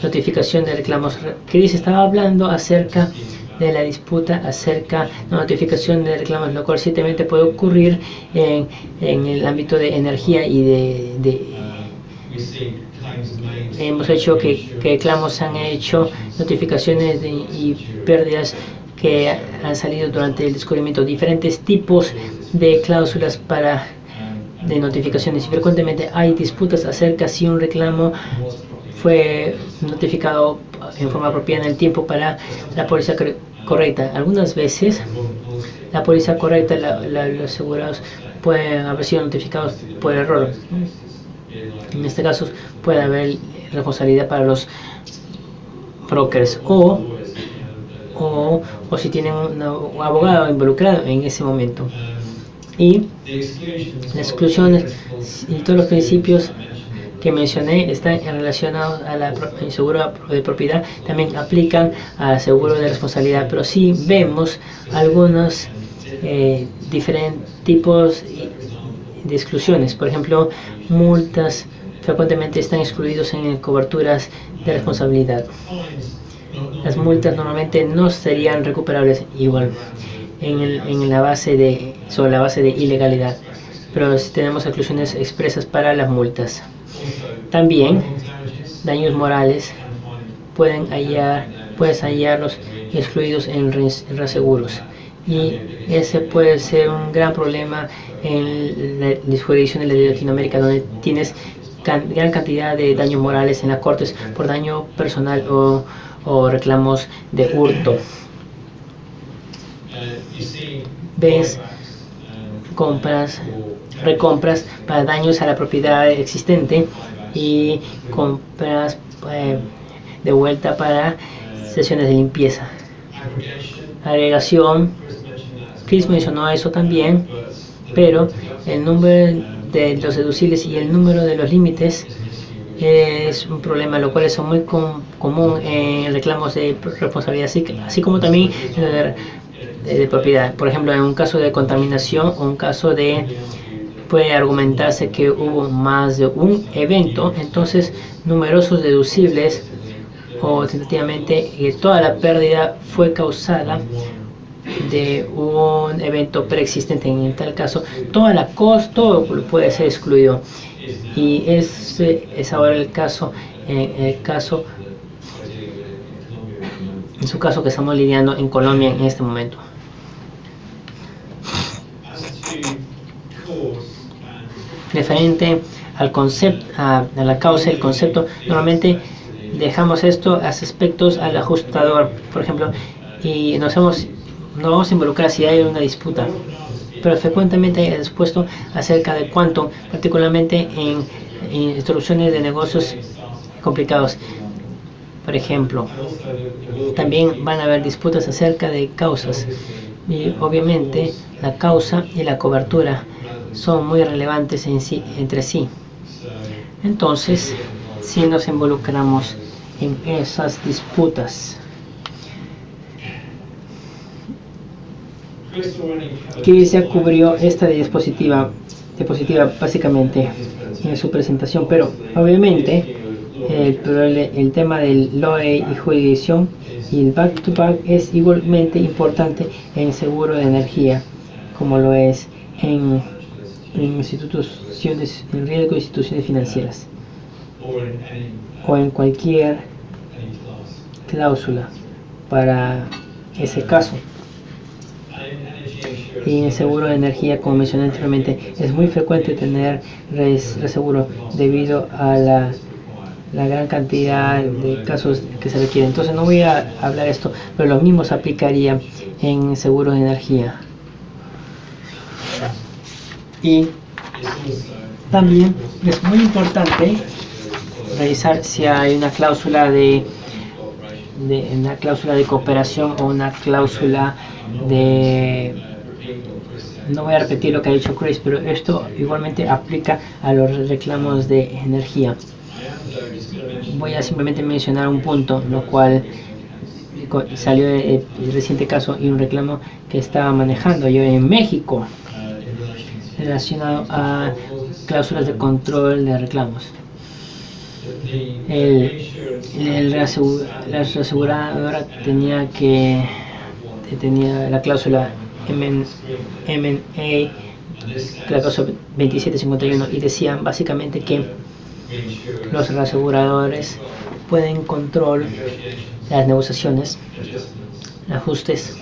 notificación de reclamos. Chris estaba hablando acerca de la disputa acerca de la notificación de reclamos, lo cual ciertamente puede ocurrir en el ámbito de energía y hemos hecho que reclamos han hecho notificaciones y pérdidas que han salido durante el descubrimiento, diferentes tipos de cláusulas de notificaciones, y frecuentemente hay disputas acerca si un reclamo fue notificado en forma apropiada en el tiempo para la póliza correcta. Algunas veces la póliza correcta, los asegurados pueden haber sido notificados por error. En este caso puede haber responsabilidad para los brokers o si tienen un abogado involucrado en ese momento. Y las exclusiones y todos los principios que mencioné están relacionados al seguro de propiedad, también aplican al seguro de responsabilidad, pero sí vemos algunos diferentes tipos de exclusiones. Por ejemplo, multas frecuentemente están excluidos en coberturas de responsabilidad. Las multas normalmente no serían recuperables igual. sobre la base de ilegalidad, pero si tenemos exclusiones expresas para las multas. También daños morales puedes hallarlos excluidos en reaseguros, y ese puede ser un gran problema en las jurisdicciones de Latinoamérica, donde tienes gran cantidad de daños morales en las cortes por daño personal o reclamos de hurto. Ves recompras para daños a la propiedad existente y compras de vuelta para sesiones de limpieza. Agregación, Chris mencionó eso también, pero el número de los deducibles y el número de los límites es un problema, lo cual es muy común en reclamos de responsabilidad, así como también de propiedad. Por ejemplo, en un caso de contaminación o un caso puede argumentarse que hubo más de un evento, entonces numerosos deducibles, o tentativamente toda la pérdida fue causada de un evento preexistente. En tal caso, todo puede ser excluido, y ese es ahora el caso, en su caso que estamos lidiando en Colombia en este momento. Referente al concepto, a la causa y el concepto, normalmente dejamos esto a aspectos al ajustador, por ejemplo, y no vamos a involucrar si hay una disputa, pero frecuentemente hay expuesto acerca de cuánto, particularmente en instrucciones de negocios complicados. Por ejemplo, también van a haber disputas acerca de causas, y obviamente la causa y la cobertura son muy relevantes entre sí. Entonces, si nos involucramos en esas disputas, Chris ya cubrió esta diapositiva básicamente en su presentación, pero obviamente el tema del LOE y jurisdicción y el back-to-back es igualmente importante en seguro de energía, como lo es en instituciones en riesgo de instituciones financieras, o en cualquier cláusula para ese caso. Y en seguro de energía, como mencioné anteriormente, es muy frecuente tener reseguro debido a la gran cantidad de casos que se requieren. Entonces no voy a hablar esto, pero lo mismo se aplicaría en seguro de energía. Y también es muy importante revisar si hay una cláusula de cooperación o una cláusula de... No voy a repetir lo que ha dicho Chris, pero esto igualmente aplica a los reclamos de energía. Voy a simplemente mencionar un punto, lo cual salió el reciente caso y un reclamo que estaba manejando yo en México relacionado a cláusulas de control de reclamos. La aseguradora tenía la cláusula M&A, la cláusula 2751, y decían básicamente que los aseguradores pueden controlar las negociaciones, ajustes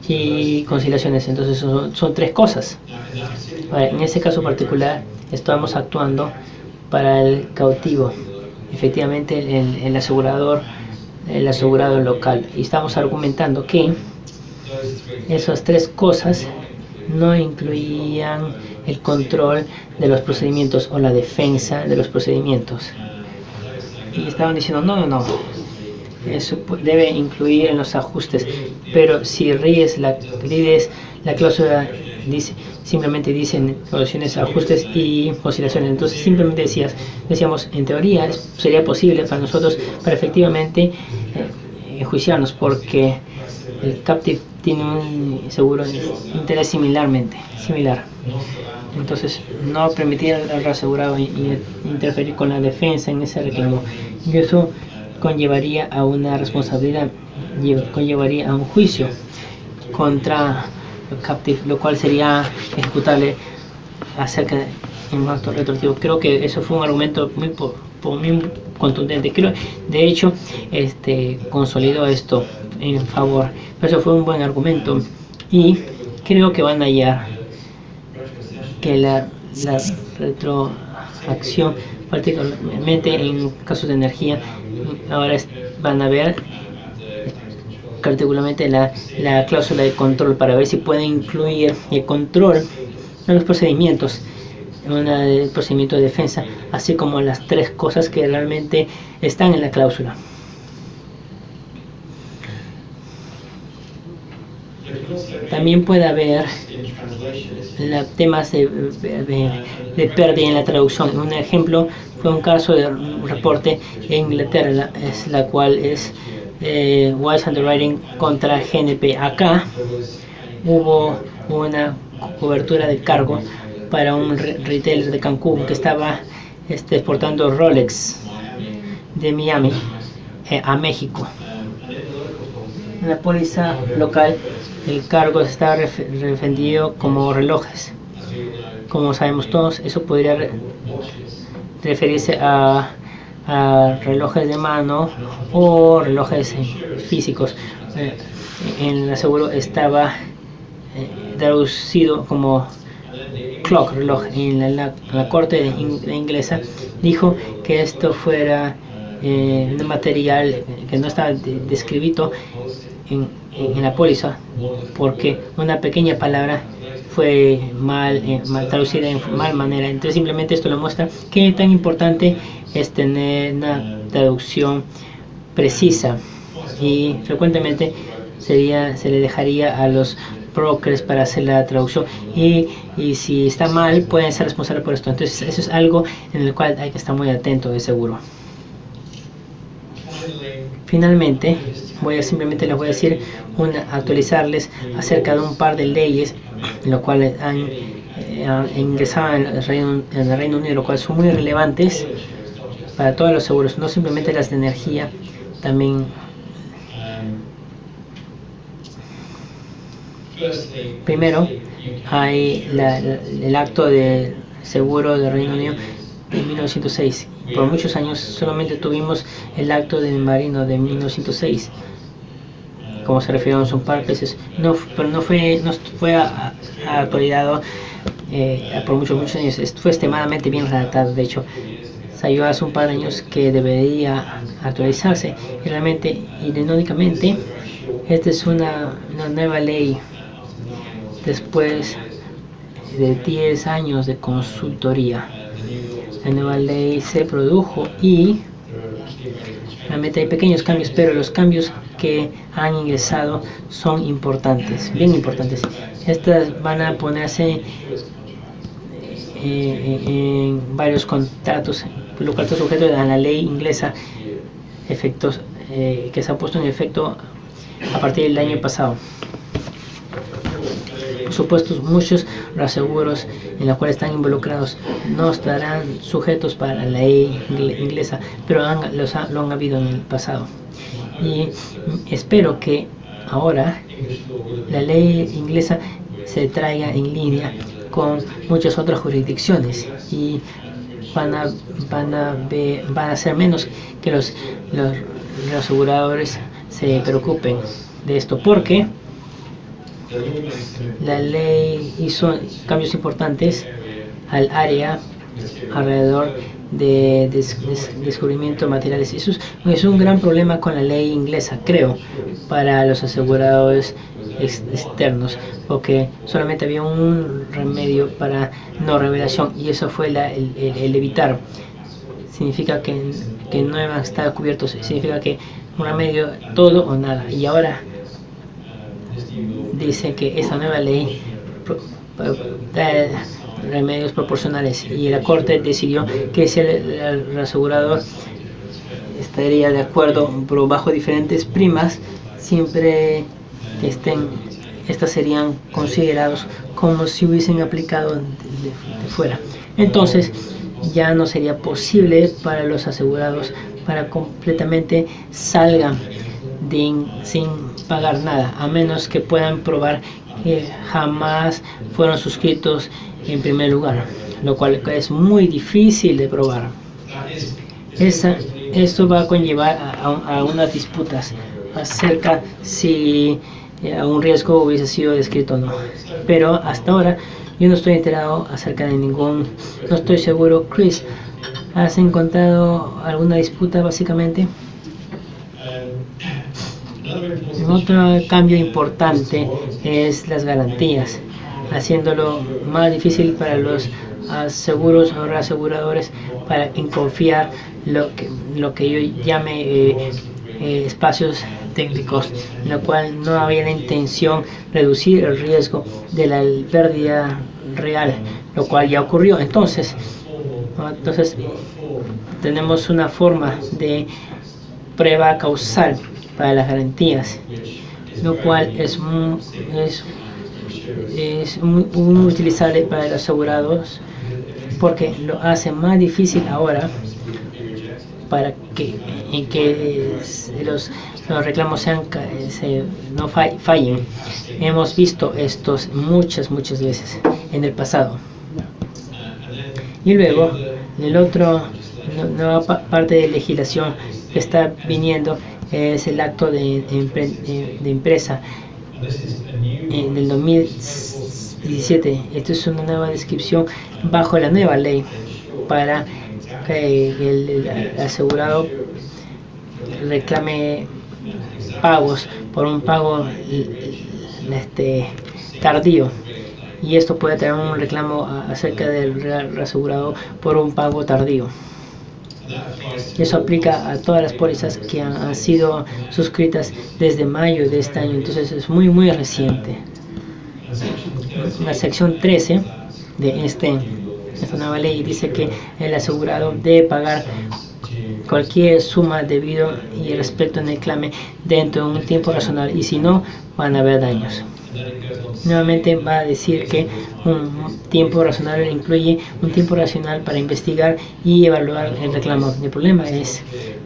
y conciliaciones. Entonces son tres cosas. En ese caso particular estamos actuando para el cautivo, efectivamente el asegurado local, y estamos argumentando que esas tres cosas no incluían el control de los procedimientos o la defensa de los procedimientos, y estaban diciendo no, eso debe incluir en los ajustes, pero si lees la cláusula simplemente dicen negociaciones, ajustes y conciliaciones. Entonces simplemente decíamos, en teoría sería posible para nosotros para efectivamente enjuiciarnos, porque el captive tiene un seguro de interés similar. Entonces no permitir al reasegurado interferir con la defensa en ese reclamo, y eso conllevaría a una responsabilidad, conllevaría a un juicio contra captive, lo cual sería ejecutable acerca de un acto retroactivo. Creo que eso fue un argumento muy contundente. Creo, de hecho, consolidó esto en favor. Pero eso fue un buen argumento y creo que van a hallar que la retroacción, particularmente en casos de energía, ahora van a ver particularmente la cláusula de control para ver si pueden incluir el control en los procedimientos, en un procedimiento de defensa, así como las tres cosas que realmente están en la cláusula. También puede haber temas de pérdida en la traducción. Un ejemplo fue un caso de un reporte en Inglaterra, la cual es Wise Underwriting contra GNP. Acá hubo una cobertura de cargo para un retailer de Cancún que estaba exportando Rolex de Miami a México. En la póliza local el cargo está referido como relojes. Como sabemos todos, eso podría referirse a relojes de mano o relojes físicos. En el aseguro estaba traducido como clock, reloj. En la corte inglesa dijo que esto fuera un material que no estaba descrito en la póliza porque una pequeña palabra fue mal traducida en mal manera. Entonces simplemente esto le muestra qué tan importante es tener una traducción precisa, y frecuentemente se le dejaría a los brokers para hacer la traducción, y si está mal pueden ser responsables por esto. Entonces eso es algo en el cual hay que estar muy atento de seguro. Finalmente, simplemente les voy a decir, actualizarles acerca de un par de leyes, lo cual han ingresado en el Reino Unido, lo cual son muy relevantes para todos los seguros, no simplemente las de energía, también. Primero, hay el acto de seguro del Reino Unido de 1906. Por muchos años solamente tuvimos el acto de marino de 1906, como se refirieron a un par de veces, pero no fue actualizado por muchos años. Fue extremadamente bien redactado. De hecho, salió hace un par de años que debería actualizarse, y realmente, irónicamente, esta es una nueva ley después de 10 años de consultoría. La nueva ley se produjo y realmente hay pequeños cambios, pero los cambios que han ingresado son importantes, bien importantes. Estas van a ponerse en varios contratos, lo cual está sujeto a la ley inglesa, efectos que se ha puesto en efecto a partir del año pasado. Por supuesto, muchos reaseguros en los cuales están involucrados no estarán sujetos para la ley inglesa, pero lo han habido en el pasado. Y espero que ahora la ley inglesa se traiga en línea con muchas otras jurisdicciones, y van a ser menos que los aseguradores se preocupen de esto, porque la ley hizo cambios importantes al área alrededor de descubrimiento de materiales. Eso es un gran problema con la ley inglesa, creo, para los aseguradores externos, porque solamente había un remedio para no revelación, y eso fue el evitar. Significa que no van a estar cubiertos, significa que un remedio todo o nada. Y ahora dice que esa nueva ley trae remedios proporcionales, y la corte decidió que si el asegurador estaría de acuerdo, pero bajo diferentes primas, siempre estas serían considerados como si hubiesen aplicado de fuera. Entonces ya no sería posible para los asegurados para completamente salgan sin pagar nada, a menos que puedan probar que jamás fueron suscritos en primer lugar, lo cual es muy difícil de probar. Esto va a conllevar a unas disputas acerca si a un riesgo hubiese sido descrito o no. Pero hasta ahora yo no estoy enterado acerca de ningún, no estoy seguro. Chris, ¿has encontrado alguna disputa básicamente? Otro cambio importante es las garantías, haciéndolo más difícil para los seguros o reaseguradores para confiar lo que yo llame espacios técnicos, en lo cual no había la intención reducir el riesgo de la pérdida real, lo cual ya ocurrió. Entonces tenemos una forma de prueba causal para las garantías, lo cual es muy utilizable para los asegurados porque lo hace más difícil ahora para que los reclamos no fallen. Hemos visto estos muchas veces en el pasado. Y luego nueva parte de legislación que está viniendo es el acto de empresa en el 2017. Esto es una nueva descripción bajo la nueva ley para que el asegurado reclame pagos por un pago tardío, y esto puede tener un reclamo acerca del asegurado por un pago tardío. Eso aplica a todas las pólizas que han sido suscritas desde mayo de este año, entonces es muy reciente. La sección 13 de esta nueva ley dice que el asegurado debe pagar cualquier suma debido y respecto en el clame dentro de un tiempo razonable, y si no, van a haber daños. Nuevamente va a decir que un tiempo razonable incluye un tiempo racional para investigar y evaluar el reclamo. El problema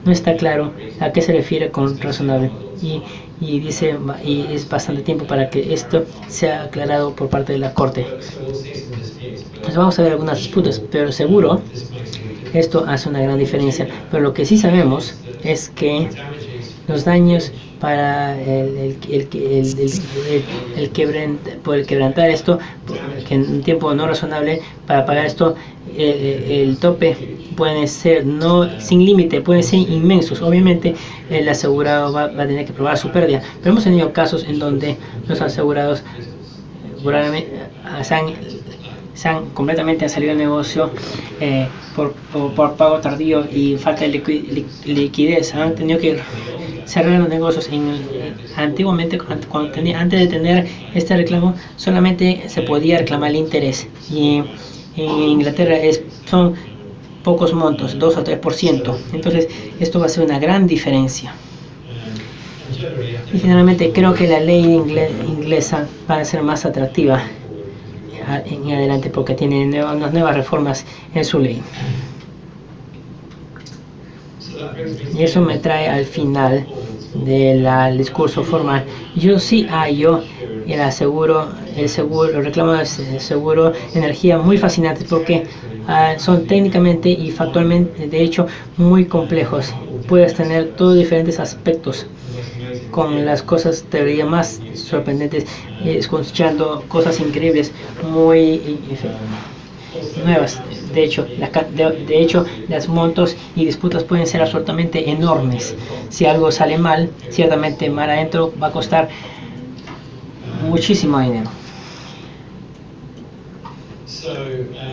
no está claro a qué se refiere con razonable, y es bastante tiempo para que esto sea aclarado por parte de la corte. Entonces vamos a ver algunas disputas, pero seguro esto hace una gran diferencia. Pero lo que sí sabemos es que los daños para por quebrantar esto, que en un tiempo no razonable para pagar esto, el tope puede ser sin límite, pueden ser inmensos. Obviamente el asegurado va a tener que probar su pérdida, pero hemos tenido casos en donde los asegurados completamente han salido del negocio por pago tardío y falta de liquidez. Han tenido que cerrar los negocios. Antiguamente, antes de tener este reclamo, solamente se podía reclamar el interés, y en Inglaterra son pocos montos, 2 o 3%. Entonces esto va a ser una gran diferencia, y generalmente creo que la ley inglesa va a ser más atractiva en adelante porque tiene unas nuevas reformas en su ley. Y eso me trae al final del discurso formal. Yo sí hallo los reclamos de seguro energía muy fascinantes porque son técnicamente y factualmente, de hecho, muy complejos. Puedes tener todos diferentes aspectos con las cosas teoría más sorprendentes, escuchando cosas increíbles, muy nuevas. De hecho, las montos y disputas pueden ser absolutamente enormes. Si algo sale mal, ciertamente mar adentro va a costar muchísimo dinero.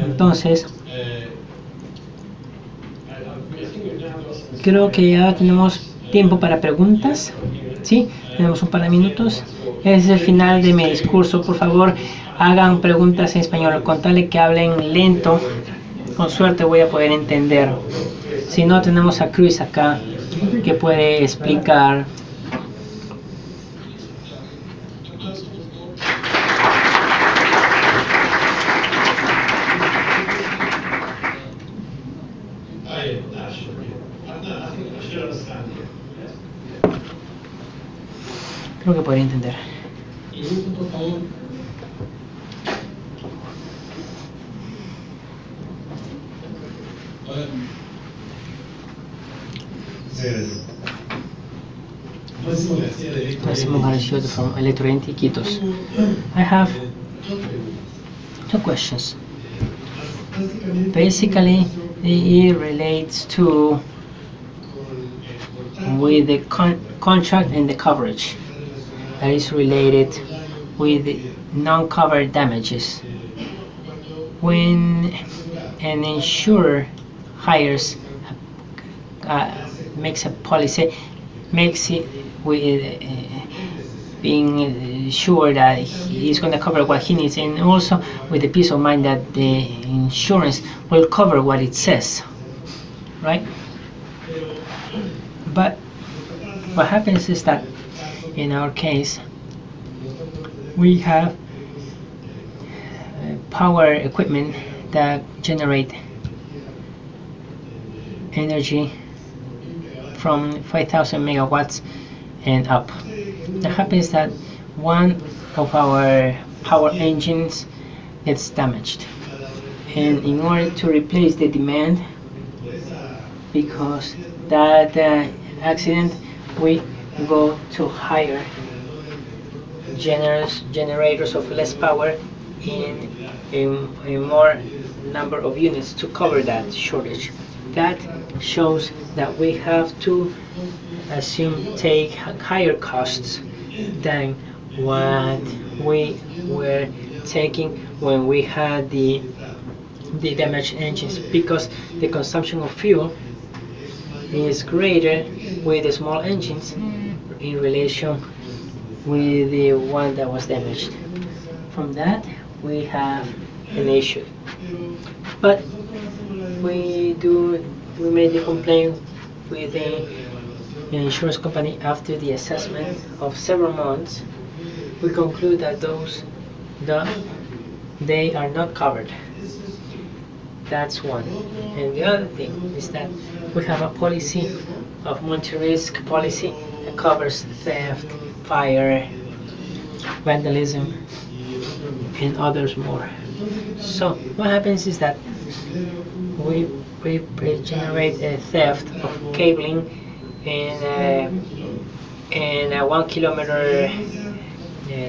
Entonces, creo que ya tenemos tiempo para preguntas. Sí, tenemos un par de minutos. Ese es el final de mi discurso. Por favor, hagan preguntas en español, con tal que hablen lento. Con suerte voy a poder entender. Si no, tenemos a Chris acá que puede explicar. Creo que podría entender. Máximo García from Electroente, Iquitos. I have two questions. Basically, it relates to with the contract and the coverage that is related with non-covered damages. When an insurer hires makes a policy, makes it with being sure that he's going to cover what he needs, and also with the peace of mind that the insurance will cover what it says, right? But what happens is that in our case we have power equipment that generate energy from 5,000 megawatts and up. It happens that one of our power engines gets damaged, and in order to replace the demand, because that accident, we go to higher generators of less power in a more number of units to cover that shortage. That shows that we have to take higher costs than what we were taking when we had the damaged engines, because the consumption of fuel is greater with the small engines in relation with the one that was damaged. From that, we have an issue. But we made the complaint with the insurance company after the assessment of several months. We conclude that they are not covered. That's one. And the other thing is that we have a policy of multi-risk policy that covers theft, fire, vandalism, and others more. So what happens is that we generate a theft of cabling in a 1 kilometer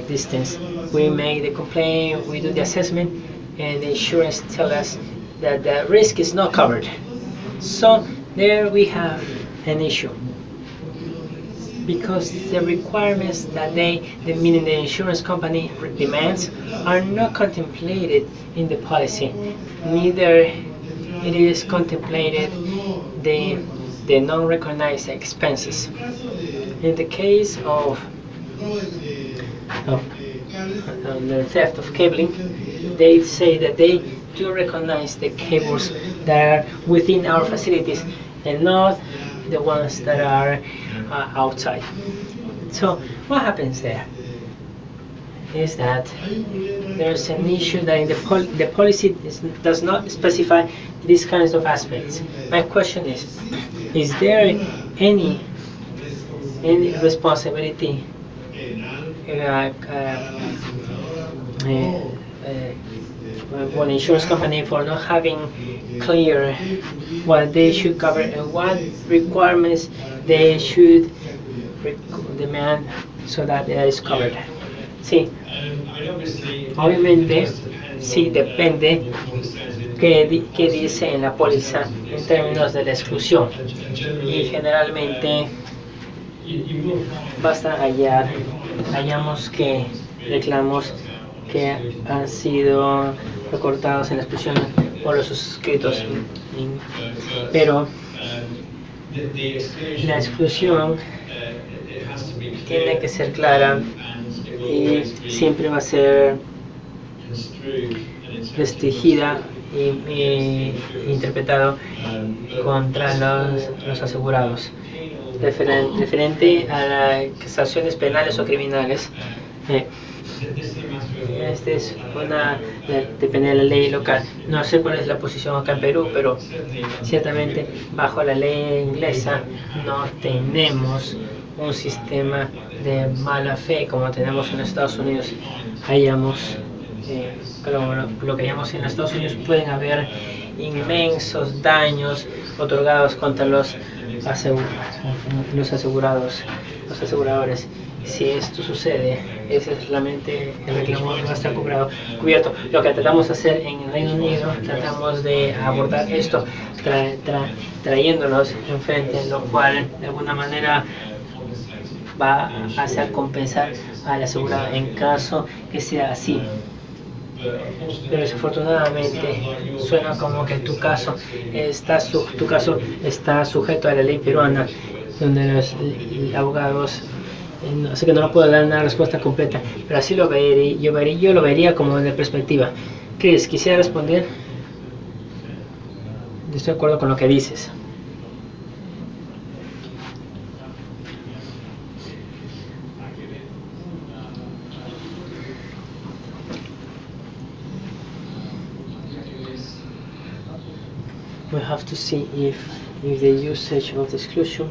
distance. We make the complaint, we do the assessment, and the insurance tell us that the risk is not covered. So there we have an issue, because the requirements that meaning the insurance company demands, are not contemplated in the policy. Neither it is contemplated the non-recognized expenses. In the case of the theft of cabling, they say that they do recognize the cables that are within our facilities and not the ones that are outside. So what happens there is that there's an issue that in the policy does not specify these kinds of aspects. My question is there any responsibility one insurance company for not having clear what they should cover and what requirements they should demand so that it is covered? Sí, obviamente sí depende qué dice en la póliza en términos de la exclusión, y generalmente hallamos que reclamos que han sido recortados en la exclusión por los suscritos, pero la exclusión tiene que ser clara y siempre va a ser restringida y interpretado contra los asegurados. Referente a las acciones penales o criminales, este es depende de la ley local. No sé cuál es la posición acá en Perú, pero ciertamente bajo la ley inglesa no tenemos un sistema de mala fe como tenemos en Estados Unidos. Lo que hayamos en Estados Unidos, pueden haber inmensos daños otorgados contra los asegurados, los aseguradores. Si esto sucede, ese es realmente el reclamo no está cubierto. Lo que tratamos de hacer en el Reino Unido, tratamos de abordar esto trayéndolos enfrente, lo cual de alguna manera va a hacer compensar al asegurado en caso que sea así. Pero desafortunadamente suena como que tu caso está sujeto a la ley peruana, donde los abogados, así que no lo puedo dar una respuesta completa, pero así lo vería, yo lo vería como de perspectiva. Chris, quisiera responder. Estoy de acuerdo con lo que dices. We have to see if the usage of the exclusions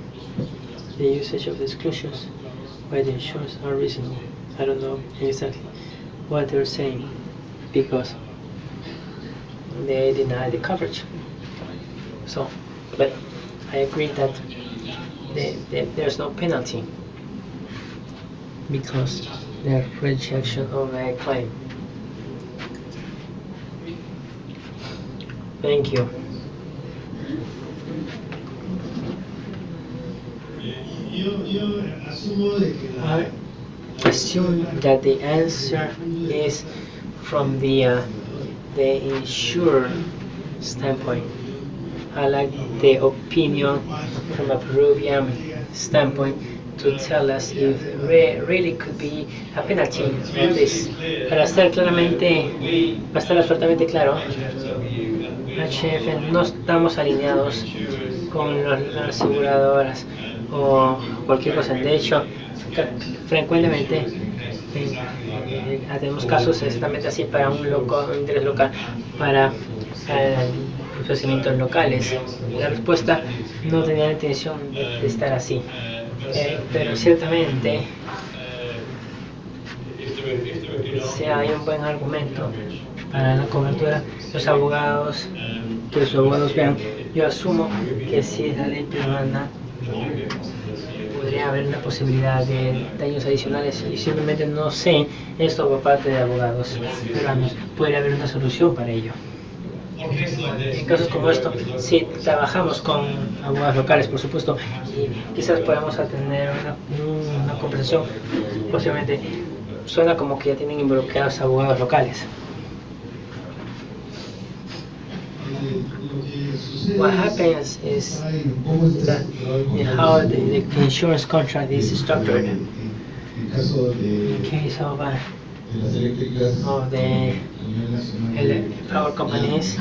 by the insurance are reasonable. I don't know exactly what they're saying because they deny the coverage. So, but I agree that there's no penalty because the rejection of a claim. Thank you. I assume that the answer is from the insurer standpoint. I like the opinion from a Peruvian standpoint to tell us if there really could be a penalty on this. Para estar absolutamente claro, HF no estamos alineados con las aseguradoras o cualquier cosa. De hecho, frecuentemente tenemos casos exactamente así para un interés local, para procedimientos locales. La respuesta no tenía la intención de estar así, pero ciertamente si hay un buen argumento para la cobertura, los abogados, que los abogados vean. Yo asumo que si es la ley peruana podría haber una posibilidad de daños adicionales y simplemente no sé esto por parte de abogados peruanos. Podría haber una solución para ello. En casos como esto, si trabajamos con abogados locales, por supuesto, y quizás podamos tener una conversación, posiblemente suena como que ya tienen involucrados abogados locales. What happens is that how the insurance contract is structured. In case of the power companies,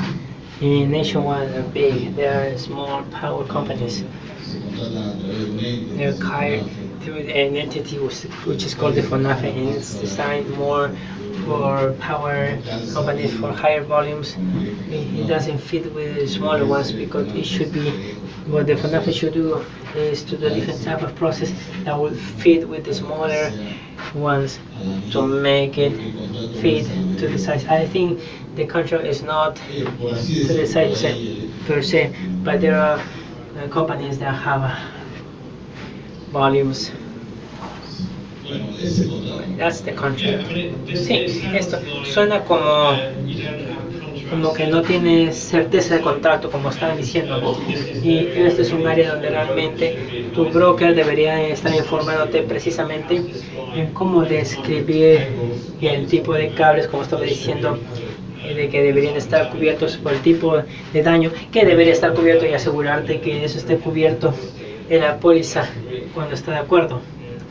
in nationwide are big. There are small power companies. They're hired through an entity which is called the FONAFE, and it's designed more for power companies for higher volumes. It doesn't fit with the smaller ones because it should be, what the FONAFE should do is to do a different type of process that will fit with the smaller ones to make it fit to the size. I think the contract is not to the size per se, but there are companies that have volumes. That's the contract. Sí, esto suena como que no tiene certeza de contrato, como estaban diciendo. Y este es un área donde realmente tu broker debería estar informándote precisamente en cómo describir el tipo de cables, como estaba diciendo, de que deberían estar cubiertos por el tipo de daño que debería estar cubierto y asegurarte que eso esté cubierto en la póliza cuando está de acuerdo,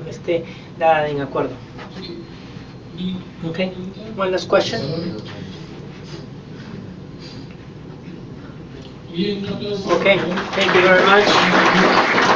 esté dada en acuerdo. Okay, one last question. Okay, thank you very much.